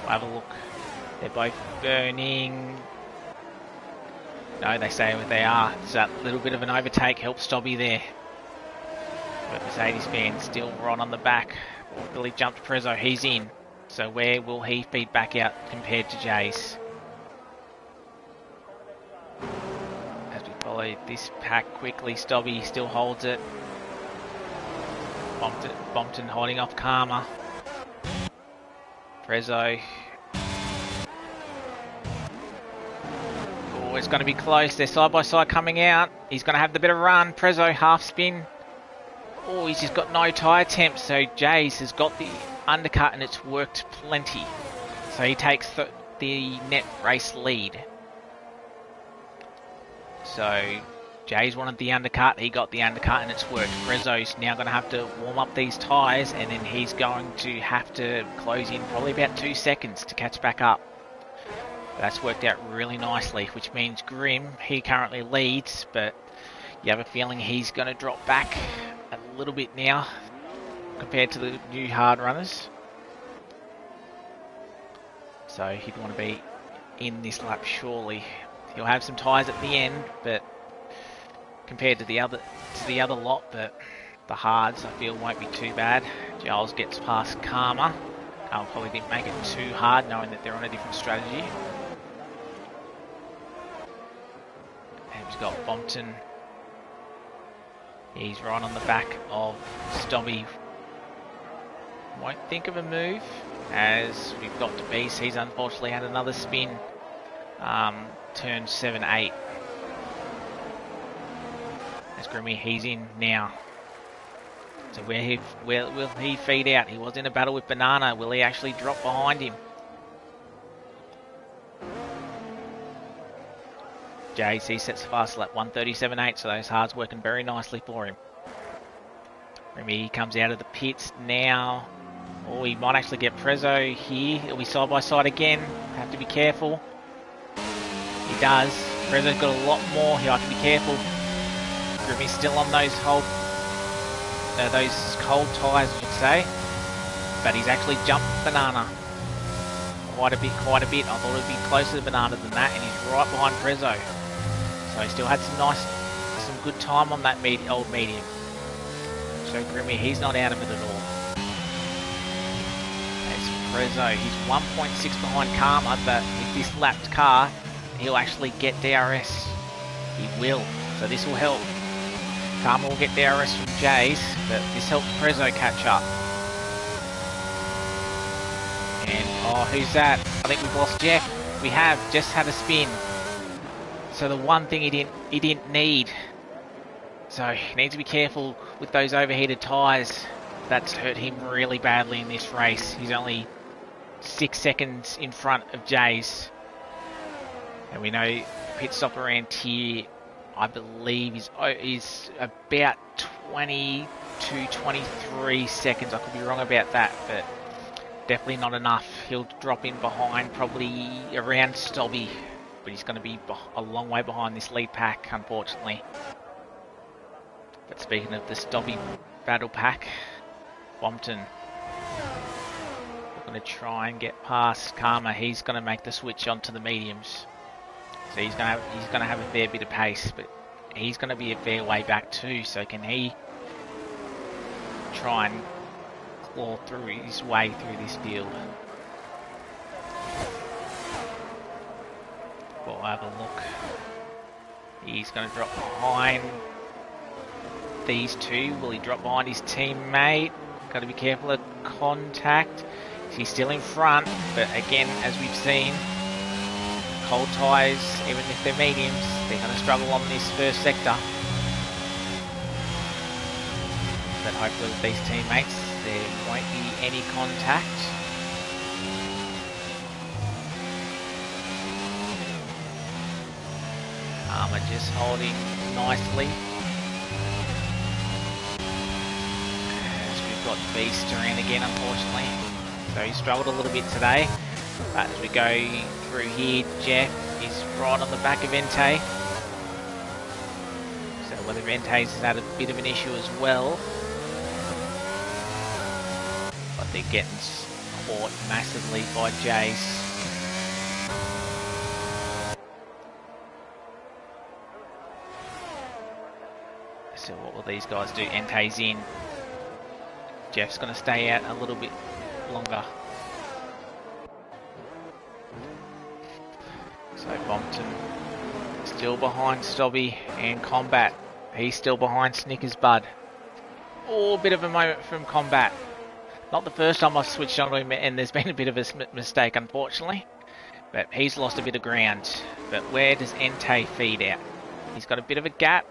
Speaker 1: We'll have a look. They're both burning. No, they say what they are. So that little bit of an overtake helps Stobby there. But Mercedes-Benz still right on the back. Billy jumped Prezzo, he's in. So where will he feed back out compared to Jay's? As we follow this pack quickly, Stobby still holds it. Bompton holding off Karma. Prezzo. Oh, it's going to be close. They're side by side coming out. He's going to have the bit of run. Prezzo half spin. Oh, he's just got no tyre temp. So Jay's has got the undercut and it's worked plenty. So he takes the net race lead. So Jay's wanted the undercut, he got the undercut and it's worked. Prezzo's now going to have to warm up these tyres and then he's going to have to close in probably about 2 seconds to catch back up. That's worked out really nicely, which means Grim, he currently leads, but you have a feeling he's going to drop back a little bit now compared to the new hard runners. So he'd want to be in this lap surely. He'll have some tyres at the end, but compared to the other lot, but the hards I feel won't be too bad. Giles gets past Karma. Karma probably didn't make it too hard knowing that they're on a different strategy. And he's got Bompton. He's right on the back of Stobby. Won't think of a move as we've got DeBeast. He's unfortunately had another spin. Turn 7-8. As Grimmy, he's in now. So where will he feed out? He was in a battle with Banana. Will he actually drop behind him? JC sets the fast lap 1:37.8, so those hards working very nicely for him. Grimmy comes out of the pits now. Oh, he might actually get Prezzo here. He'll be side by side again. Have to be careful. He does. Prezzo's got a lot more. He'll have to be careful. Grimmy's still on those cold tyres, I should say. But he's actually jumped Banana quite a bit. I thought it would be closer to Banana than that, and he's right behind Prezzo. So he still had some good time on that old medium. So Grimmy, he's not out of it at all. There's Prezzo. He's 1.6 behind Karma, but with this lapped car, he'll actually get DRS. He will. So this will help. Karma will get DRS from Jays, but this helps Prezzo catch up. And, oh, who's that? I think we've lost Jeff. We have. Just had a spin. So the one thing he didn't need. So he needs to be careful with those overheated tyres. That's hurt him really badly in this race. He's only 6 seconds in front of Jays. And we know pit stop around here, I believe, is about 20 to 23 seconds. I could be wrong about that, but definitely not enough. He'll drop in behind, probably around Stobby, but he's going to be a long way behind this lead pack, unfortunately. But speaking of the Stobby battle pack, Bompton going to try and get past Karma. He's going to make the switch onto the mediums. So he's going to have a fair bit of pace, but he's going to be a fair way back too. So can he try and claw through his way through this field? We'll have a look. He's going to drop behind these two. Will he drop behind his teammate? Got to be careful of contact. He's still in front, but again, as we've seen, cold tyres, even if they're mediums, they're going to struggle on this first sector. But hopefully with these teammates, there won't be any contact. Armour just holding nicely. As we've got Beast around again, unfortunately. So he struggled a little bit today. But as we go through here, Jeff is right on the back of Entei. So whether Entei's has had a bit of an issue as well. But they're getting caught massively by Jace. So what will these guys do? Entei's in. Jeff's going to stay out a little bit longer. So Bompton still behind Stobby and Combat. He's still behind Snickers Bud. Oh, a bit of a moment from Combat. Not the first time I've switched on to him and there's been a bit of a mistake, unfortunately. But he's lost a bit of ground. But where does Entei feed out? He's got a bit of a gap.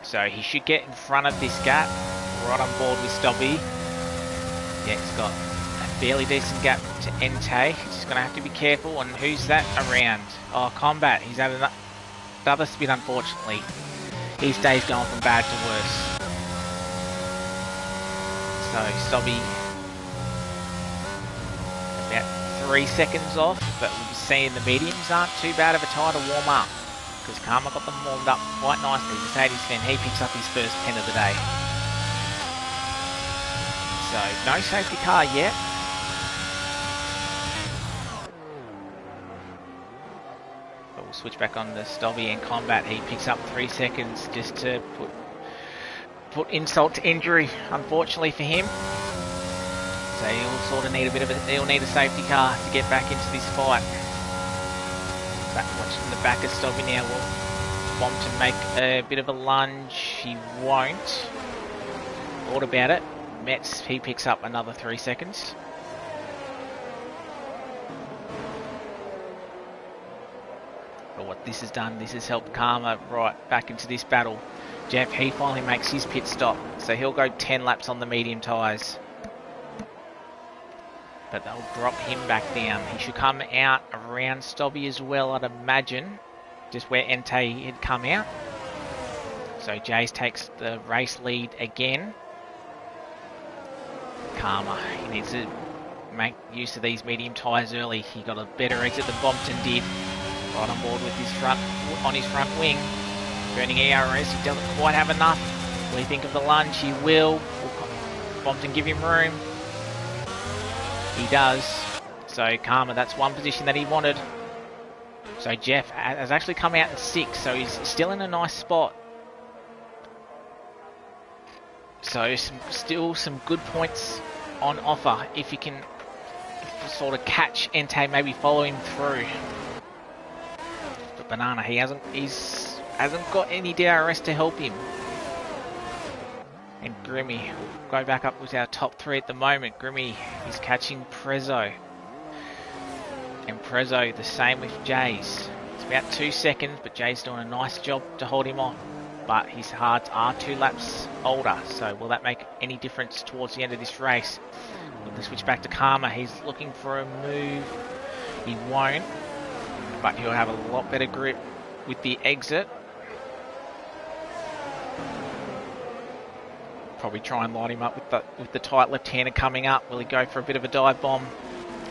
Speaker 1: So he should get in front of this gap. Right on board with Stobby. Yeah, he's got a fairly decent gap to Entei. He's just going to have to be careful. And who's that around? Oh, Combat. He's had another spin, unfortunately. His day's going from bad to worse. So Stobby about 3 seconds off. But we've seen the mediums aren't too bad of a tie to warm up. Because Karma got them warmed up quite nicely. Mercedes fan, he picks up his first pen of the day. So, no safety car yet. But we'll switch back on to Stobby and Combat. He picks up 3 seconds just to put insult to injury, unfortunately for him. So he'll sort of need he'll need a safety car to get back into this fight. Back watching the back of Stobby now. Will Bompton make a bit of a lunge? He won't. Thought about it. Metz, he picks up another 3 seconds. But what this has done, this has helped Karma right back into this battle. Jeff, he finally makes his pit stop. So he'll go 10 laps on the medium tyres. But they'll drop him back down. He should come out around Stobby as well, I'd imagine. Just where Entei had come out. So Jace takes the race lead again. Karma, he needs to make use of these medium tyres early. He got a better exit than Bompton did. Right on board with his on his front wing. Burning ERS, he doesn't quite have enough. Will he think of the lunge? He will. Will Bompton give him room? He does. So Karma, that's one position that he wanted. So Jeff has actually come out in 6th, so he's still in a nice spot. So still some good points on offer if you can sort of catch Entei, maybe follow him through. But Banana, he hasn't got any DRS to help him. And Grimmy will go back up with our top 3 at the moment. Grimmy is catching Prezzo. And Prezzo the same with Jays. It's about 2 seconds, but Jay's doing a nice job to hold him off. But his hards are 2 laps older, so will that make any difference towards the end of this race? We'll switch back to Karma. He's looking for a move. He won't, but he'll have a lot better grip with the exit. Probably try and light him up with the tight left-hander coming up. Will he go for a bit of a dive bomb?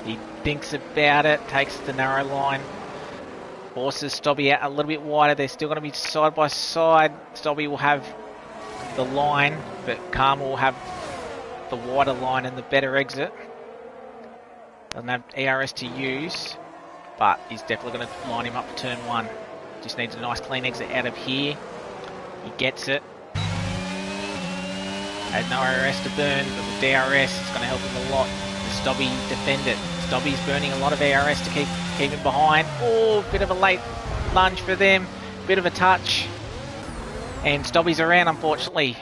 Speaker 1: He thinks about it, takes the narrow line. Forces Stobby out a little bit wider. They're still going to be side by side. Stobby will have the line, but Karma will have the wider line and the better exit. Doesn't have ERS to use, but he's definitely going to line him up for turn 1. Just needs a nice clean exit out of here. He gets it. Has no ERS to burn, but with DRS it's going to help him a lot. The Stobby defend it. Stobby's burning a lot of ERS to keep him behind. Oh, bit of a late lunge for them. Bit of a touch. And Stobby's around, unfortunately.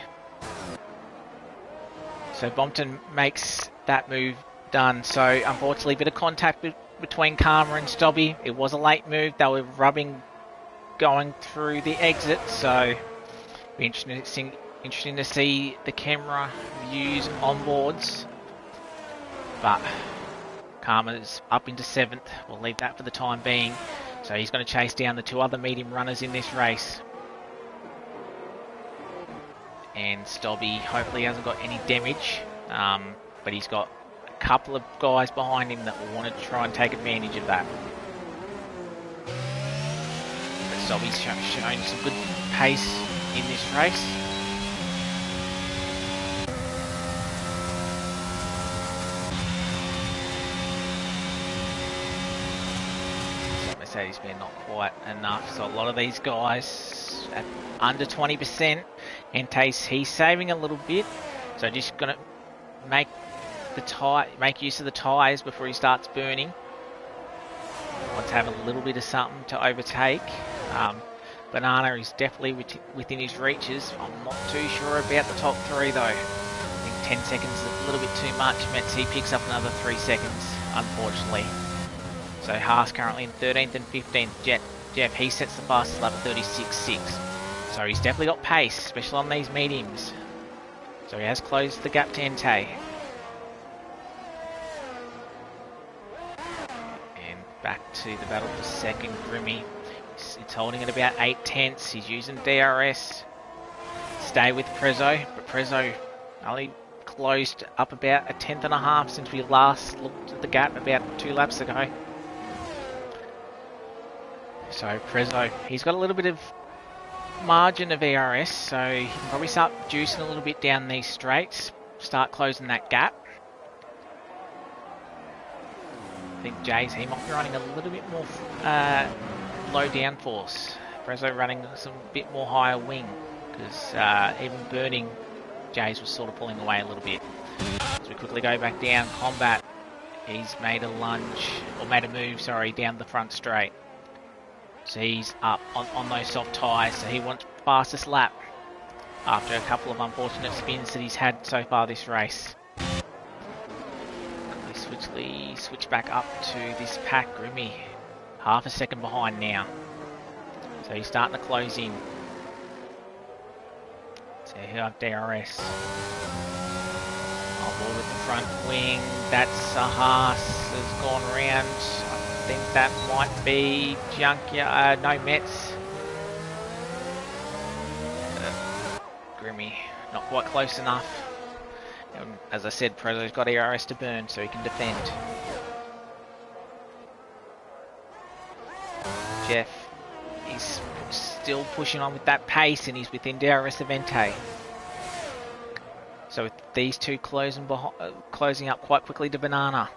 Speaker 1: So Bompton makes that move done. So unfortunately, a bit of contact between Karma and Stobby. It was a late move. They were rubbing going through the exit. So be interesting to see the camera views on boards. But Karma's up into 7th. We'll leave that for the time being. So he's going to chase down the 2 other medium runners in this race. And Stobby hopefully hasn't got any damage. But he's got a couple of guys behind him that will want to try and take advantage of that. But Stobby's showing some good pace in this race. He's been not quite enough, so a lot of these guys at under 20%, and he's saving a little bit, so just gonna make use of the tyres before he starts burning. Wants to have a little bit of something to overtake. Banana is definitely within his reaches. I'm not too sure about the top 3 though. I think 10 seconds is a little bit too much. Metzi picks up another 3 seconds, unfortunately. So Haas currently in 13th and 15th. Jeff, he sets the fastest lap at 36.6. So he's definitely got pace, especially on these mediums. So he has closed the gap to Entei. And back to the battle for second. Grimmy, it's holding at about 8 tenths. He's using DRS. Stay with Prezzo, but Prezzo only closed up about 1.5 tenths since we last looked at the gap about 2 laps ago. So Prezzo, he's got a little bit of margin of ERS, so he can probably start juicing a little bit down these straights, start closing that gap. I think Jays, he might be running a little bit more low downforce. Prezzo running some bit more higher wing, because even burning, Jays was sort of pulling away a little bit. So we quickly go back down, Combat, he's made a lunge, or made a move, sorry, down the front straight. So he's up on those soft tyres, so he wants fastest lap after a couple of unfortunate spins that he's had so far this race. We switch back up to this pack. Grimmy, half a second behind now. So he's starting to close in. So he'll have DRS. On board with the front wing. That's a Haas has gone around. I think that might be Junkyard, no Mets. Grimmy, not quite close enough. And as I said, Prezzo's got ERS to burn, so he can defend. Jeff is still pushing on with that pace, and he's within DRS of Entei. So with these two closing up quite quickly to Banana.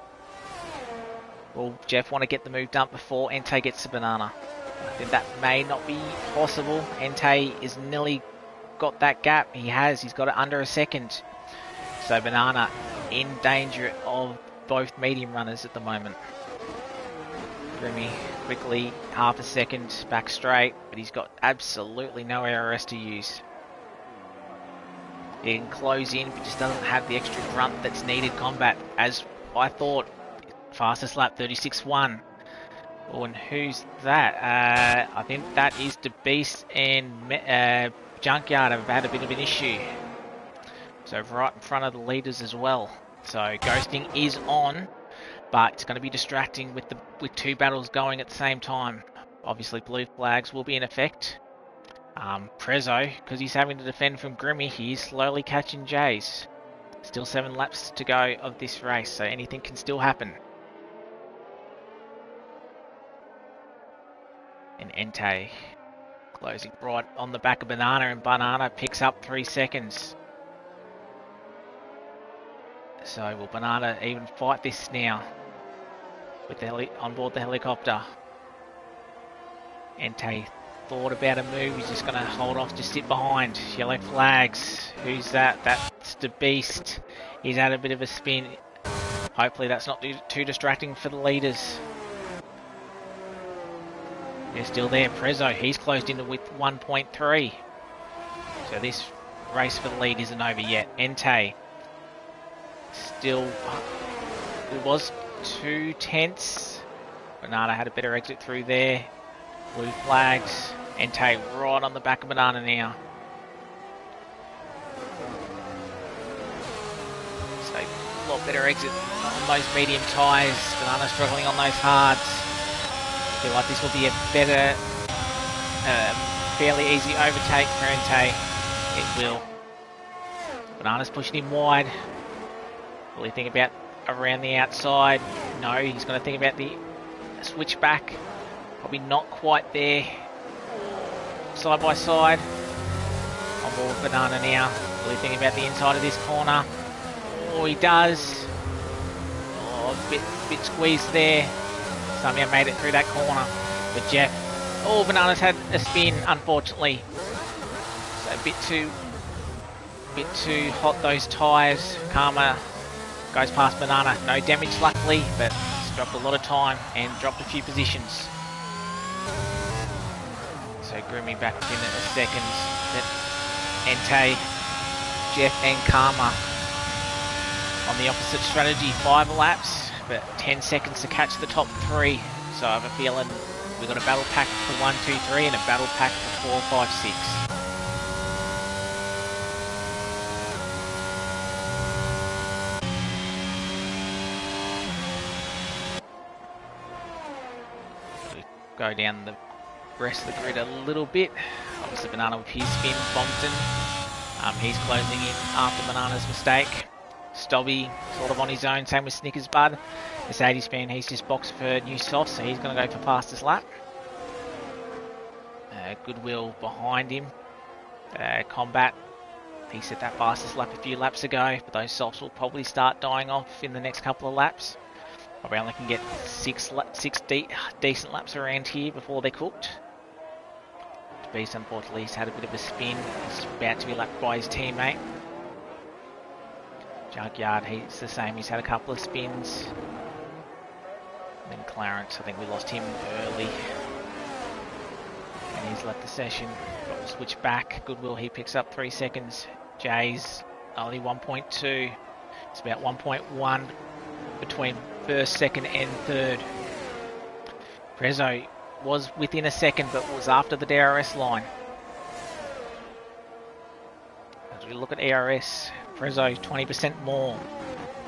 Speaker 1: Will Jeff want to get the move done before Entei gets to Banana? I think that may not be possible. Entei is nearly got that gap. He's got it under a second. So Banana in danger of both medium runners at the moment. Grimmy quickly, half a second back straight, but he's got absolutely no ARS to use. He can close in, but just doesn't have the extra grunt that's needed combat, as I thought. Fastest lap, 36.1. Oh, and who's that? I think that is the Beast and Junkyard have had a bit of an issue. So right in front of the leaders as well. So ghosting is on, but it's going to be distracting with two battles going at the same time. Obviously blue flags will be in effect. Prezzo, because he's having to defend from Grimmy, he is slowly catching Jays. Still 7 laps to go of this race, so anything can still happen. And Entei closing right on the back of Banana, and Banana picks up 3 seconds. So will Banana even fight this now with on board the helicopter? Entei thought about a move. He's just going to hold off, just sit behind. Yellow flags. Who's that? That's the Beast. He's had a bit of a spin. Hopefully that's not too distracting for the leaders. They're still there. Prezzo, he's closed in with 1.3. So this race for the lead isn't over yet. Entei still, it was 2 tenths. Banana had a better exit through there. Blue flags. Entei right on the back of Banana now. So a lot better exit on those medium tyres. Banana struggling on those hards. I feel like this will be a better, fairly easy overtake for Entei. It will. Banana's pushing him wide. Will he think about around the outside? No, he's going to think about the switch back. Probably not quite there. Side by side. On board with Banana now. Will he think about the inside of this corner? Oh, he does. Oh, a bit squeezed there. Somehow made it through that corner. But Jeff, oh, Banana's had a spin, unfortunately. So a bit too hot those tyres. Karma goes past Banana. No damage luckily, but it's dropped a lot of time and dropped a few positions. So Grimmy back in a second. Then Entei, Jeff and Karma on the opposite strategy. 5 laps, but 10 seconds to catch the top 3. So I have a feeling we've got a battle pack for 1, 2, 3 and a battle pack for 4, 5, 6. Go down the rest of the grid a little bit. Obviously Banana with his spin, Bompton. He's closing in after Banana's mistake. Stobby sort of on his own, same with Snickers Bud. Mercedes fan, he's just boxed for new soft, so he's going to go for fastest lap. Goodwill behind him. Combat, he set that fastest lap a few laps ago, but those softs will probably start dying off in the next couple of laps. Probably only can get 6 decent laps around here before they're cooked. Beast unfortunately has had a bit of a spin. He's about to be lapped by his teammate. Junkyard, he's the same. He's had a couple of spins. And then Clarence, I think we lost him early. And he's left the session. Got to switch back. Goodwill, he picks up 3 seconds. Jay's only 1.2. It's about 1.1 between first, second and third. Prezzo was within a second, but was after the DRS line. As we look at ARS, Prezzo 20% more.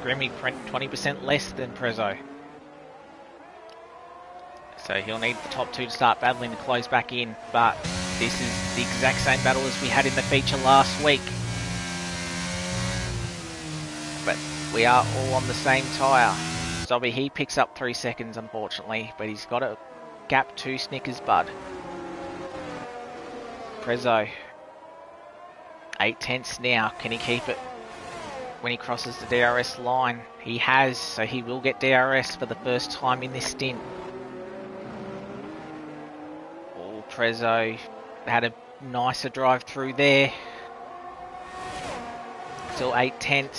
Speaker 1: Grimmy 20% less than Prezzo. So he'll need the top 2 to start battling to close back in, but this is the exact same battle as we had in the feature last week. But we are all on the same tyre. Dobby, he picks up 3 seconds unfortunately, but he's got to gap to Snickers Bud. Prezzo. 8/10 now. Can he keep it when he crosses the DRS line? He has, so he will get DRS for the first time in this stint. Oh, Prezzo had a nicer drive through there. Still 8/10,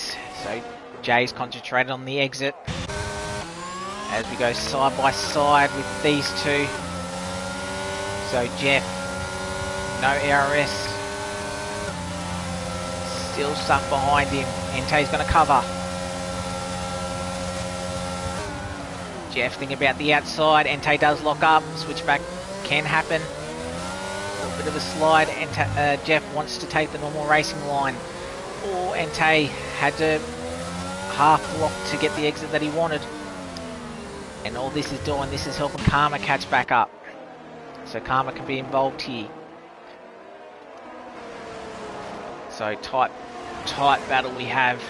Speaker 1: so Jay's concentrated on the exit. As we go side by side with these two. So Jeff, no ARS. Still stuck behind him. Ente's going to cover. Jeff thinking about the outside. Ente does lock up. Switchback can happen. A little bit of a slide. Jeff wants to take the normal racing line. Or Ente had to half lock to get the exit that he wanted. And all this is doing, this is helping Karma catch back up. So Karma can be involved here. So tight battle we have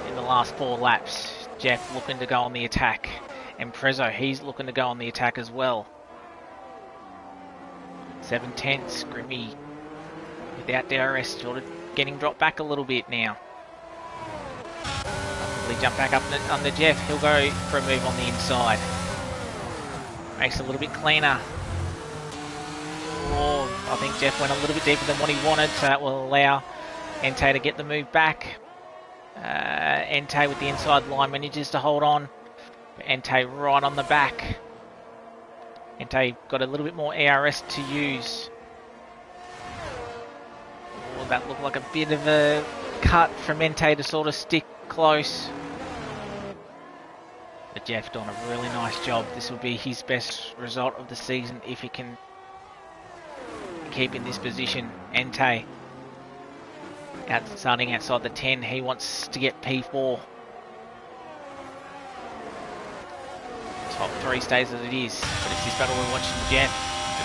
Speaker 1: in the last 4 laps. Jeff looking to go on the attack. And Prezzo, he's looking to go on the attack as well. 7/10, Grimmy without DRS, sort of getting dropped back a little bit now. Probably jump back up on the Jeff. He'll go for a move on the inside. Makes it a little bit cleaner. Oh, I think Jeff went a little bit deeper than what he wanted, so that will allow Ente to get the move back. Ente with the inside line manages to hold on. Ente right on the back. Ente got a little bit more ARS to use. Oh, that looked like a bit of a cut from Ente to sort of stick close. But Jeff done a really nice job. This will be his best result of the season if he can keep in this position. Ente starting outside the 10, he wants to get P4. Top 3 stays as it is, but it's this battle we're watching. Jeff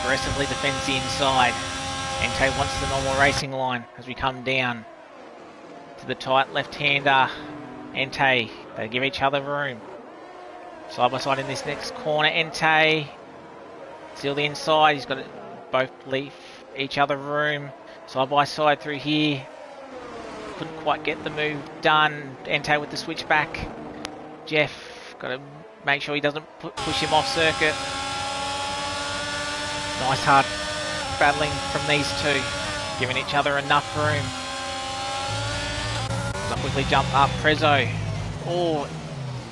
Speaker 1: aggressively defends the inside. Ente wants the normal racing line as we come down to the tight left-hander. Ente, they give each other room. Side by side in this next corner. Ente, still the inside, he's got to both leave each other room. Side by side through here. Couldn't quite get the move done. Ente with the switchback. Jeff got to make sure he doesn't push him off circuit. Nice hard battling from these two, giving each other enough room. So quickly jump up. Prezzo, oh,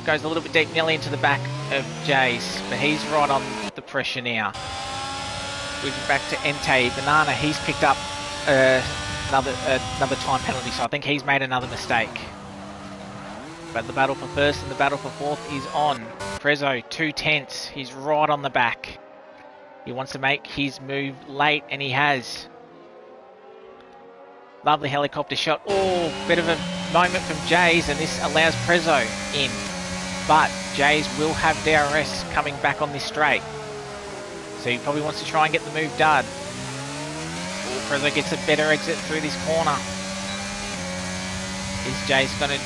Speaker 1: goes a little bit deep, nearly into the back of Jays, but he's right on the pressure now. Moving back to Ente. Banana, he's picked up another time penalty, so I think he's made another mistake. But the battle for first and the battle for fourth is on. Prezzo, 2/10, he's right on the back. He wants to make his move late, and he has. Lovely helicopter shot. Oh, bit of a moment from Jays, and this allows Prezzo in. But Jays will have DRS coming back on this straight. So he probably wants to try and get the move done. Oh, Prezzo gets a better exit through this corner. Is Jays going to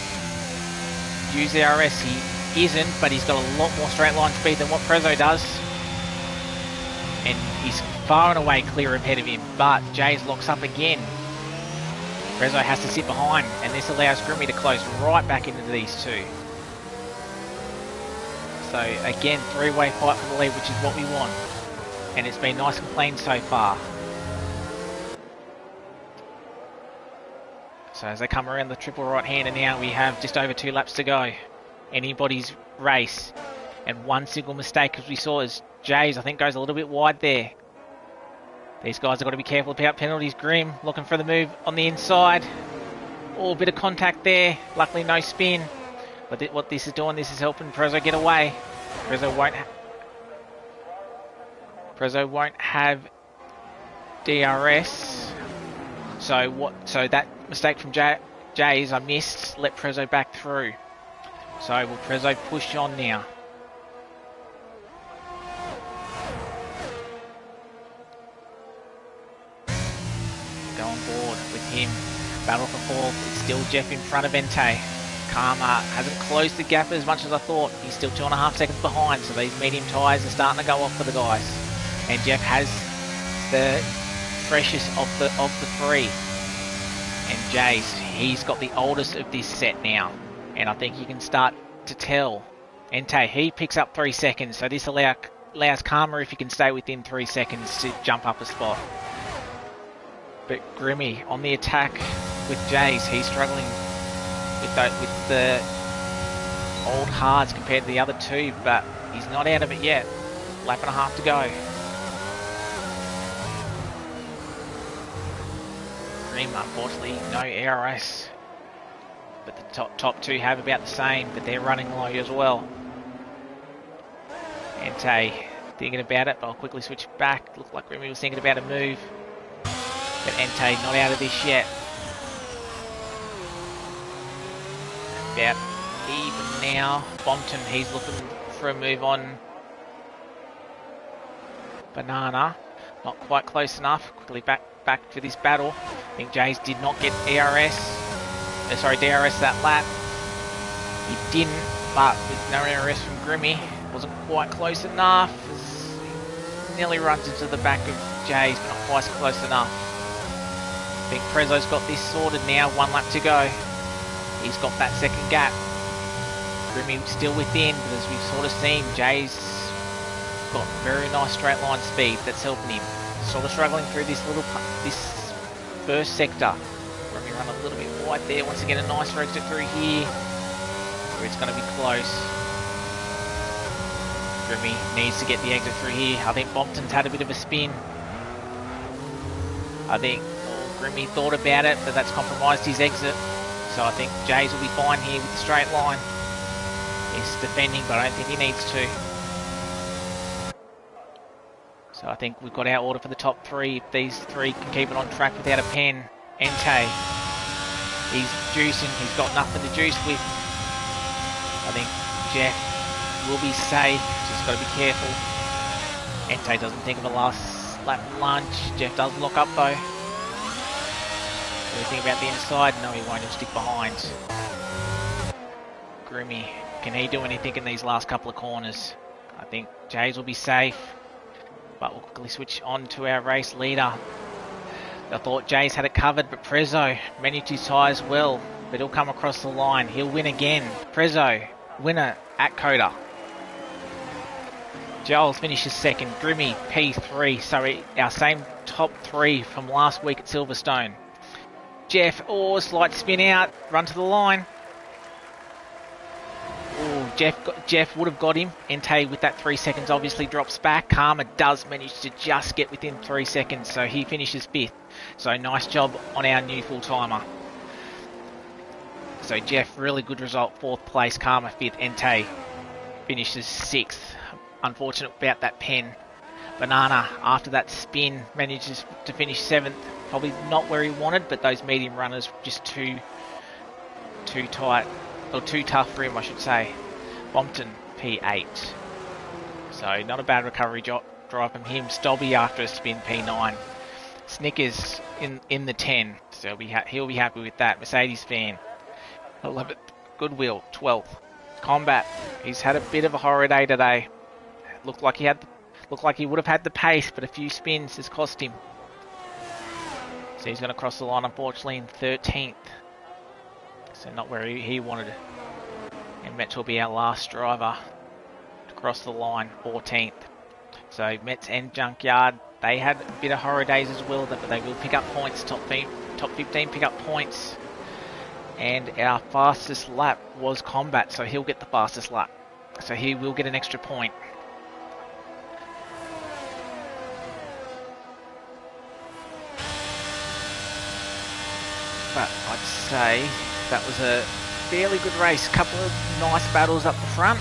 Speaker 1: use DRS? He isn't, but he's got a lot more straight line speed than what Prezzo does. And he's far and away clear ahead of him, but Jays locks up again. Prezzo has to sit behind, and this allows Grimmy to close right back into these two. So again, 3-way fight for the lead, which is what we want. And it's been nice and clean so far. So as they come around the triple right-hander now, we have just over 2 laps to go. Anybody's race. And one single mistake, as we saw, is Jays, I think, goes a little bit wide there. These guys have got to be careful about penalties. Grim looking for the move on the inside. Oh, a bit of contact there. Luckily no spin. But what this is doing, this is helping Prezzo get away. Prezzo won't have DRS. So that mistake from Jays I missed, let Prezzo back through. So will Prezzo push on now? Go on board with him. Battle for fourth. It's still Jeff in front of Ente. Karma hasn't closed the gap as much as I thought. He's still 2.5 seconds behind, so these medium tyres are starting to go off for the guys. And Jeff has the freshest of the three. And Jace, he's got the oldest of this set now. And I think you can start to tell. Entei, he picks up 3 seconds, so this allows Karma, if he can stay within 3 seconds, to jump up a spot. But Grimmy on the attack with Jace, he's struggling with the old hards compared to the other two, but he's not out of it yet. Lap and a half to go. Grim, unfortunately, no ARS. But the top two have about the same, but they're running low as well. Entei thinking about it, but I'll quickly switch back. Looked like Grimmy was thinking about a move. But Entei not out of this yet. About even now. Bompton, he's looking for a move on Banana. Not quite close enough. Quickly back to this battle. I think Jace did not get DRS that lap. He didn't, but with no ARS from Grimmy, wasn't quite close enough. He nearly runs into the back of Jace, but not quite close enough. I think Prezzo's got this sorted now. 1 lap to go. He's got that second gap. Grimmy still within, but as we've sort of seen, Jay's got very nice straight line speed that's helping him. Sort of struggling through this first sector. Grimmy run a little bit wide there. Wants to get a nice exit through here, where it's going to be close. Grimmy needs to get the exit through here. I think Bompton's had a bit of a spin. I think Grimmy thought about it, but that's compromised his exit. So I think Jays will be fine here with the straight line. He's defending, but I don't think he needs to. So I think we've got our order for the top three. If these three can keep it on track without a pen. Entei, he's juicing. He's got nothing to juice with. I think Jeff will be safe. Just got to be careful. Entei doesn't think of a last lap lunch. Jeff does lock up though. Anything about the inside? No, he won't. He'll stick behind. Grimmy, can he do anything in these last couple of corners? I think Jays will be safe, but we'll quickly switch on to our race leader. I thought Jays had it covered, but Prezzo managed his tyres well, but he'll come across the line. He'll win again. Prezzo, winner at Coda. Giles finishes second. Grimmy, P3. So our same top three from last week at Silverstone. Jeff, slight spin out, run to the line. Jeff would have got him. Entei with that 3 seconds obviously drops back. Karma does manage to just get within 3 seconds, so he finishes 5th. So nice job on our new full-timer. So Jeff, really good result, 4th place. Karma 5th. Entei finishes 6th. Unfortunate about that pen. Banana, after that spin, manages to finish 7th. Probably not where he wanted, but those medium runners just too tight, or too tough for him, I should say. Bompton, P8. So not a bad recovery drive from him. Stobby after a spin, P9. Snickers in the 10, so he'll be happy with that. Mercedes fan, 11th. Goodwill, 12th. Combat, he's had a bit of a horror day today. Looked like he would have had the pace, but a few spins has cost him. So he's going to cross the line, unfortunately, in 13th. So not where he wanted it. And Metz will be our last driver to cross the line, 14th. So Metz and Junkyard, they had a bit of horror days as well, but they will pick up points. Top 15 pick up points. And our fastest lap was Combat, so he'll get the fastest lap. So he will get an extra point. But I'd say that was a fairly good race. Couple of nice battles up the front.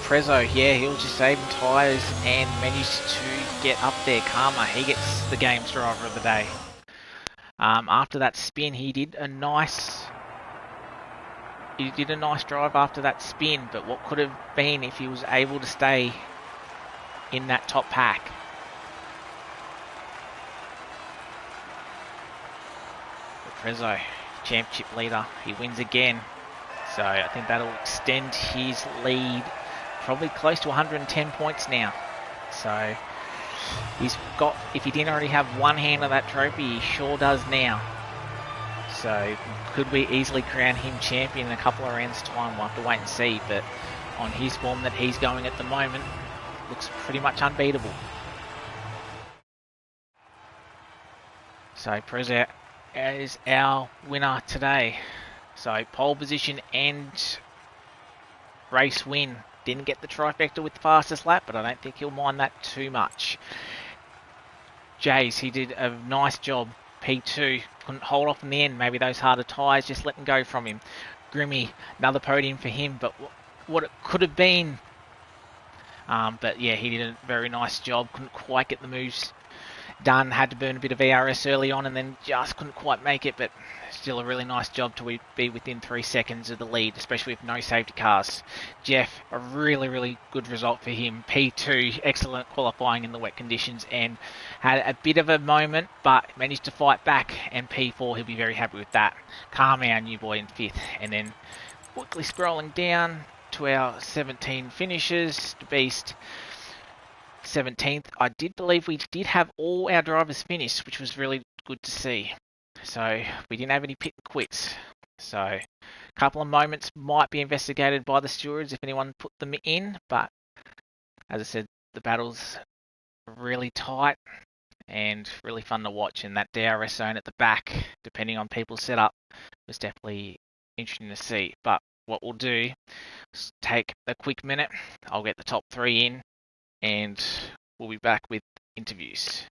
Speaker 1: Prezzo, yeah, he was just saving tyres and managed to get up there. Karma, he gets the game's driver of the day. After that spin, he did a nice drive after that spin, but what could have been if he was able to stay in that top pack. Prezzo championship leader. He wins again. So I think that'll extend his lead probably close to 110 points now. So he's got, if he didn't already have one hand of that trophy, he sure does now. So could we easily crown him champion in a couple of rounds' time? We'll have to wait and see. But on his form that he's going at the moment, looks pretty much unbeatable. So Preza is our winner today. So pole position and race win. Didn't get the trifecta with the fastest lap, but I don't think he'll mind that too much. Jays, he did a nice job. P2, couldn't hold off in the end. Maybe those harder tyres just letting go from him. Grimmy, another podium for him, but what it could have been. But yeah, he did a very nice job. Couldn't quite get the moves done. Had to burn a bit of ERS early on and then just couldn't quite make it, but still a really nice job to be within 3 seconds of the lead, especially with no safety cars. Jeff, a really good result for him. P2, excellent qualifying in the wet conditions and had a bit of a moment, but managed to fight back, and P4, he'll be very happy with that. Calm, our new boy in 5th, and then quickly scrolling down to our 17 finishers. The Beast 17th. I did believe we did have all our drivers finished, which was really good to see. So we didn't have any pit and quits. So a couple of moments might be investigated by the stewards if anyone put them in, but as I said, the battles are really tight and really fun to watch, and that DRS zone at the back, depending on people's setup, was definitely interesting to see. But what we'll do is take a quick minute. I'll get the top 3 in, and we'll be back with interviews.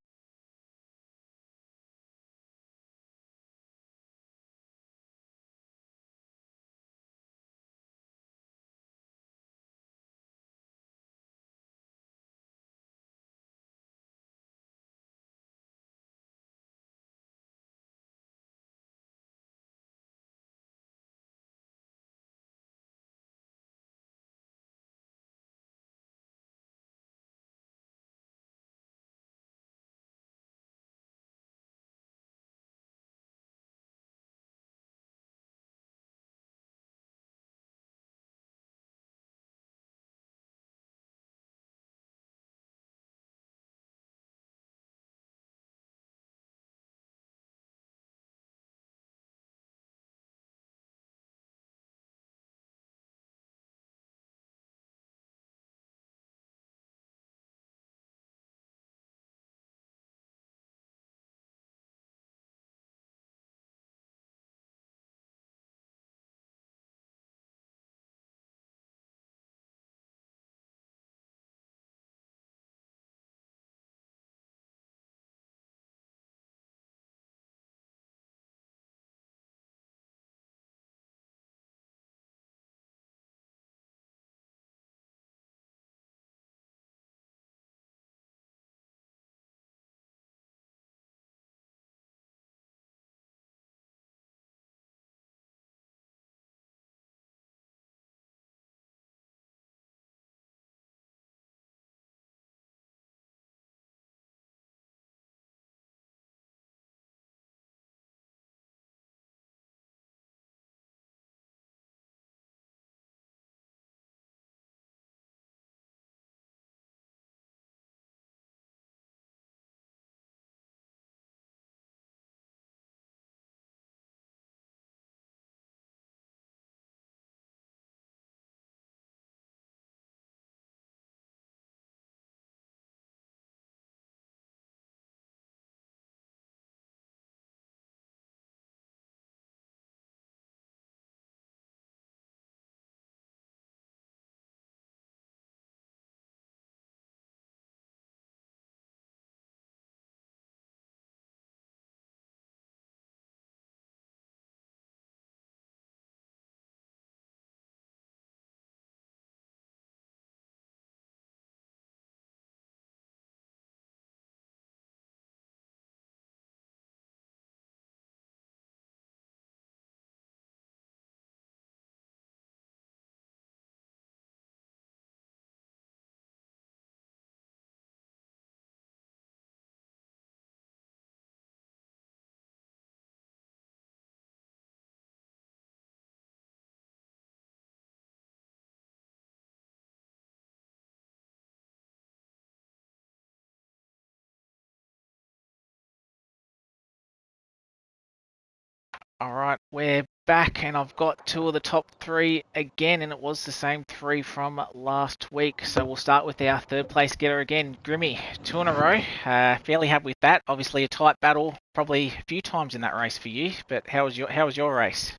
Speaker 1: All right, we're back, and I've got two of the top three again, and it was the same three from last week. So we'll start with our third place getter again, Grimmy. Two in a row. Fairly happy with that. Obviously, a tight battle, probably a few times in that race for you. But how was your race?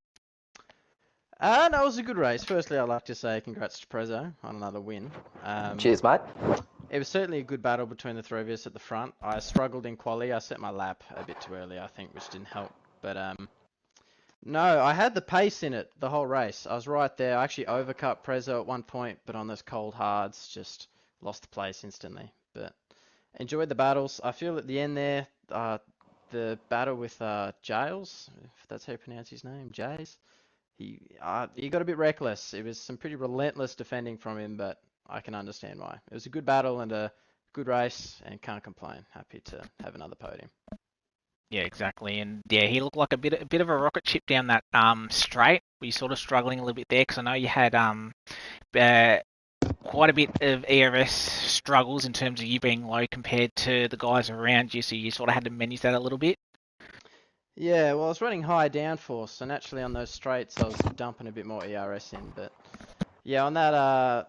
Speaker 2: No, it was a good race. Firstly, I'd like to say congrats to Prezzo on another win.
Speaker 3: Cheers, mate.
Speaker 2: It was certainly a good battle between the three of us at the front. I struggled in quali. I set my lap a bit too early, I think, which didn't help. But no, I had the pace in it the whole race. I was right there. I actually overcut Prezzo at one point, but on those cold hards, just lost the place instantly. But enjoyed the battles. I feel at the end there, the battle with Giles, if that's how you pronounce his name, Jays. He got a bit reckless. It was some pretty relentless defending from him, but I can understand why. It was a good battle and a good race, and can't complain. Happy to have another podium.
Speaker 1: Yeah, exactly. And yeah, he looked like a bit of a rocket ship down that straight. Were you sort of struggling a little bit there? Because I know you had uh, quite a bit of ERS struggles in terms of you being low compared to the guys around you, so you sort of had to manage that a little bit.
Speaker 2: Yeah, well, I was running high downforce, so naturally on those straights I was dumping a bit more ERS in. But yeah, on that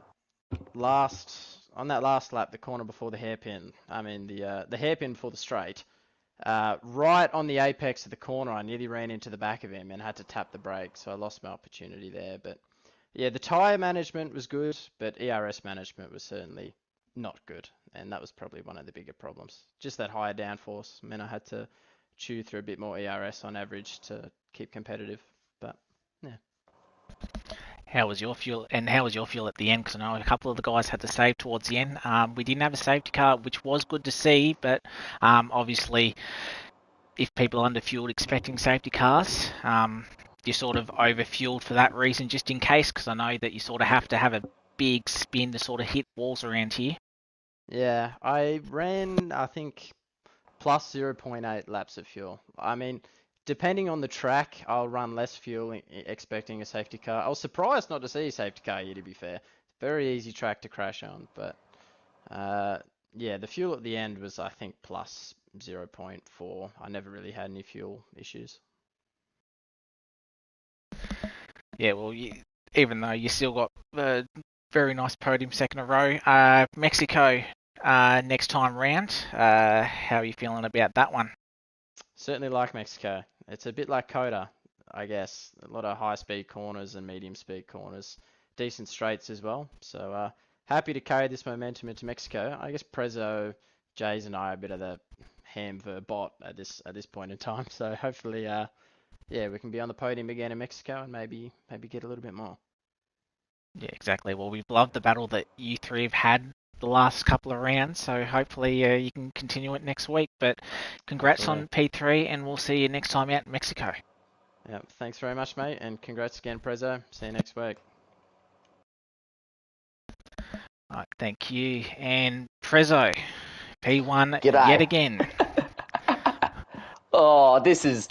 Speaker 2: last lap, the corner before the hairpin, the hairpin before the straight. Right on the apex of the corner, I nearly ran into the back of him and had to tap the brake, so I lost my opportunity there. But yeah, the tyre management was good, but ERS management was certainly not good, and that was probably one of the bigger problems. Just that higher downforce meant I had to chew through a bit more ERS on average to keep competitive. But yeah.
Speaker 1: How was your fuel? And how was your fuel at the end? Because I know a couple of the guys had to save towards the end. We didn't have a safety car, which was good to see, but obviously, if people are underfueled expecting safety cars, you're sort of overfueled for that reason, just in case. Because I know that you sort of have to have a big spin to sort of hit walls around here.
Speaker 2: Yeah, I ran, I think, plus 0.8 laps of fuel. I mean, depending on the track, I'll run less fuel expecting a safety car. I was surprised not to see a safety car here, to be fair. Very easy track to crash on, but uh, yeah, the fuel at the end was, I think, plus 0.4. I never really had any fuel issues.
Speaker 1: Yeah, well, even though you still got a very nice podium second in a row, Mexico next time round. How are you feeling about that one?
Speaker 2: Certainly like Mexico. It's a bit like Coda, I guess. A lot of high-speed corners and medium-speed corners. Decent straights as well. So happy to carry this momentum into Mexico. I guess Prezzo, Jays, and I are a bit of the ham ver bot at this point in time. So hopefully, yeah, we can be on the podium again in Mexico and maybe get a little bit more.
Speaker 1: Yeah, exactly. Well, we've loved the battle that you three have had the last couple of rounds, so hopefully you can continue it next week. But congrats
Speaker 2: Hopefully.
Speaker 1: on P3, and we'll see you next time out in Mexico.
Speaker 2: Yeah, thanks very much, mate, and congrats again, Prezzo. See you next week.
Speaker 1: All right, thank you. And Prezzo, P1 yet
Speaker 3: G'day.
Speaker 1: again.
Speaker 3: Oh, this is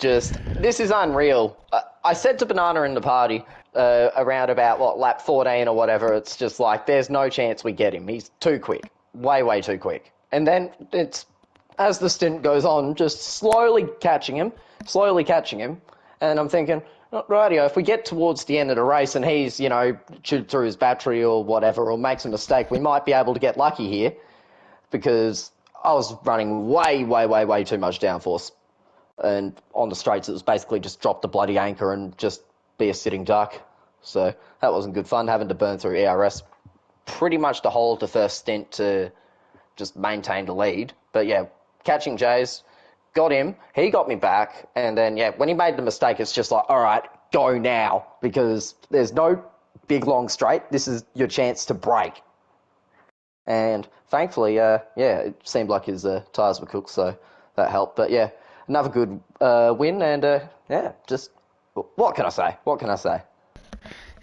Speaker 3: unreal. I said to Banana in the party around about, what, lap 14 or whatever, it's just like, there's no chance we get him. He's too quick. Way, way too quick. And then it's, as the stint goes on, just slowly catching him. And I'm thinking, rightio, if we get towards the end of the race and he's, chewed through his battery or whatever, or makes a mistake, we might be able to get lucky here because I was running way, way, way, way too much downforce. And on the straights, it was basically just drop the bloody anchor and just be a sitting duck. So that wasn't good fun, having to burn through ERS pretty much the whole of the first stint to just maintain the lead. But yeah, catching Jays, got him, he got me back, and then yeah, when he made the mistake, it's just like, all right, go now, because there's no big long straight. This is your chance to break. And thankfully, yeah, it seemed like his tyres were cooked, so that helped. But yeah, another good win, and yeah, just what can I say? What can I say?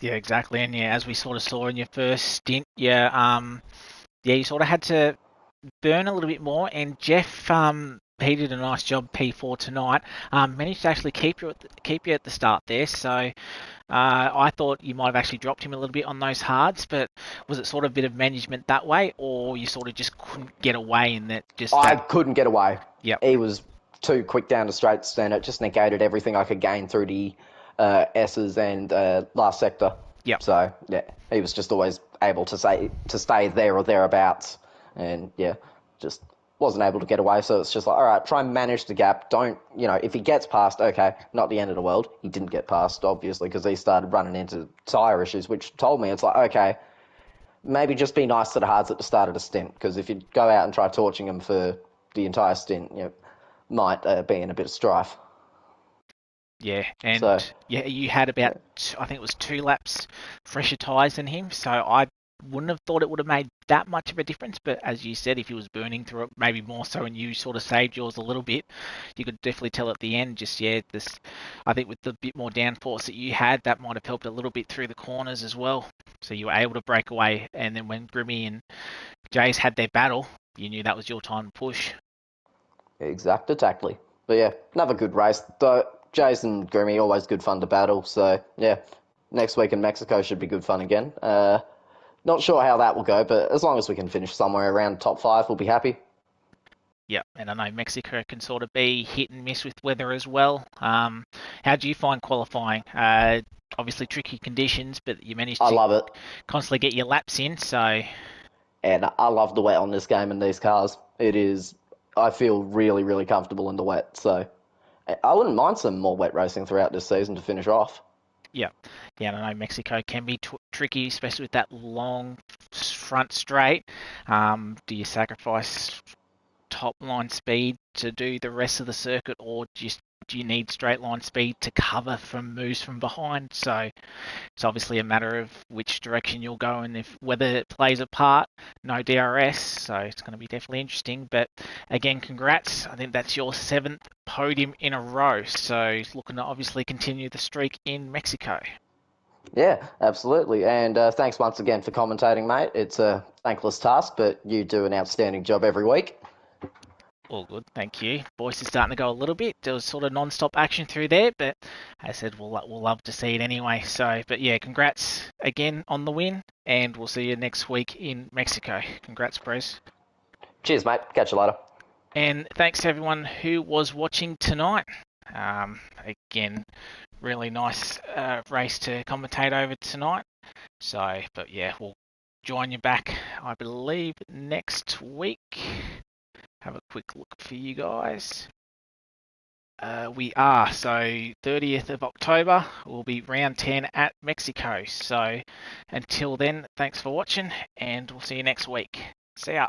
Speaker 1: Yeah, exactly. And yeah, as we sort of saw in your first stint, yeah, you sort of had to burn a little bit more. And Jeff, he did a nice job P4 tonight. Managed to actually keep you at the start there. So I thought you might have actually dropped him a little bit on those hards, but was it sort of a bit of management that way, or you sort of just couldn't get away in that?
Speaker 3: I couldn't get away.
Speaker 1: Yep.
Speaker 3: He was too quick down the straights, and it just negated everything I could gain through the S's and last sector.
Speaker 1: Yep.
Speaker 3: So yeah, he was just always able to stay there or thereabouts, and yeah, just wasn't able to get away. So it's just like, all right, try and manage the gap. Don't, if he gets past, okay, not the end of the world. He didn't get past, obviously, because he started running into tyre issues, which told me it's like, okay, maybe just be nice to the hards at the start of the stint, because if you go out and try torching them for the entire stint, might be in a bit of strife.
Speaker 1: Yeah, and
Speaker 3: So,
Speaker 1: yeah, you had about, I think it was 2 laps fresher tyres than him, so I wouldn't have thought it would have made that much of a difference, but as you said, if he was burning through it, maybe more so, and you sort of saved yours a little bit, you could definitely tell at the end, just, yeah, I think with the bit more downforce that you had, that might have helped a little bit through the corners as well, so you were able to break away, and then when Grimmy and Jace had their battle, you knew that was your time to push.
Speaker 3: exactly. But yeah, another good race. Though Jason Grimmy, always good fun to battle. So yeah, next week in Mexico should be good fun again. Not sure how that will go, but as long as we can finish somewhere around top 5, we'll be happy.
Speaker 1: Yeah, and I know Mexico can sort of be hit and miss with weather as well. How do you find qualifying? Obviously tricky conditions, but you managed
Speaker 3: I
Speaker 1: to
Speaker 3: love it,
Speaker 1: constantly get your laps in, so
Speaker 3: and I love the wet on this game and these cars. It is, I feel really, really comfortable in the wet. So I wouldn't mind some more wet racing throughout this season to finish off.
Speaker 1: yeah. Yeah, I know Mexico can be tricky, especially with that long front straight. Do you sacrifice top line speed to do the rest of the circuit, or do you need straight line speed to cover from moves from behind? So it's obviously a matter of which direction you'll go, and if whether it plays a part. No DRS, so it's going to be definitely interesting. But again, congrats. I think that's your 7th podium in a row, so looking to obviously continue the streak in Mexico.
Speaker 3: Yeah, absolutely. And thanks once again for commentating, mate. It's a thankless task, but you do an outstanding job every week.
Speaker 1: All good, thank you. Voice is starting to go a little bit. There was sort of non-stop action through there, but as I said, we'll love to see it anyway. So, but yeah, congrats again on the win, and we'll see you next week in Mexico. Congrats, Brez.
Speaker 3: Cheers, mate. Catch you later.
Speaker 1: And thanks to everyone who was watching tonight. Again, really nice race to commentate over tonight. So, but yeah, we'll join you back, I believe, next week. Have a quick look for you guys. We are, so 30th of October will be round 10 at Mexico. So until then, thanks for watching, and we'll see you next week. See ya.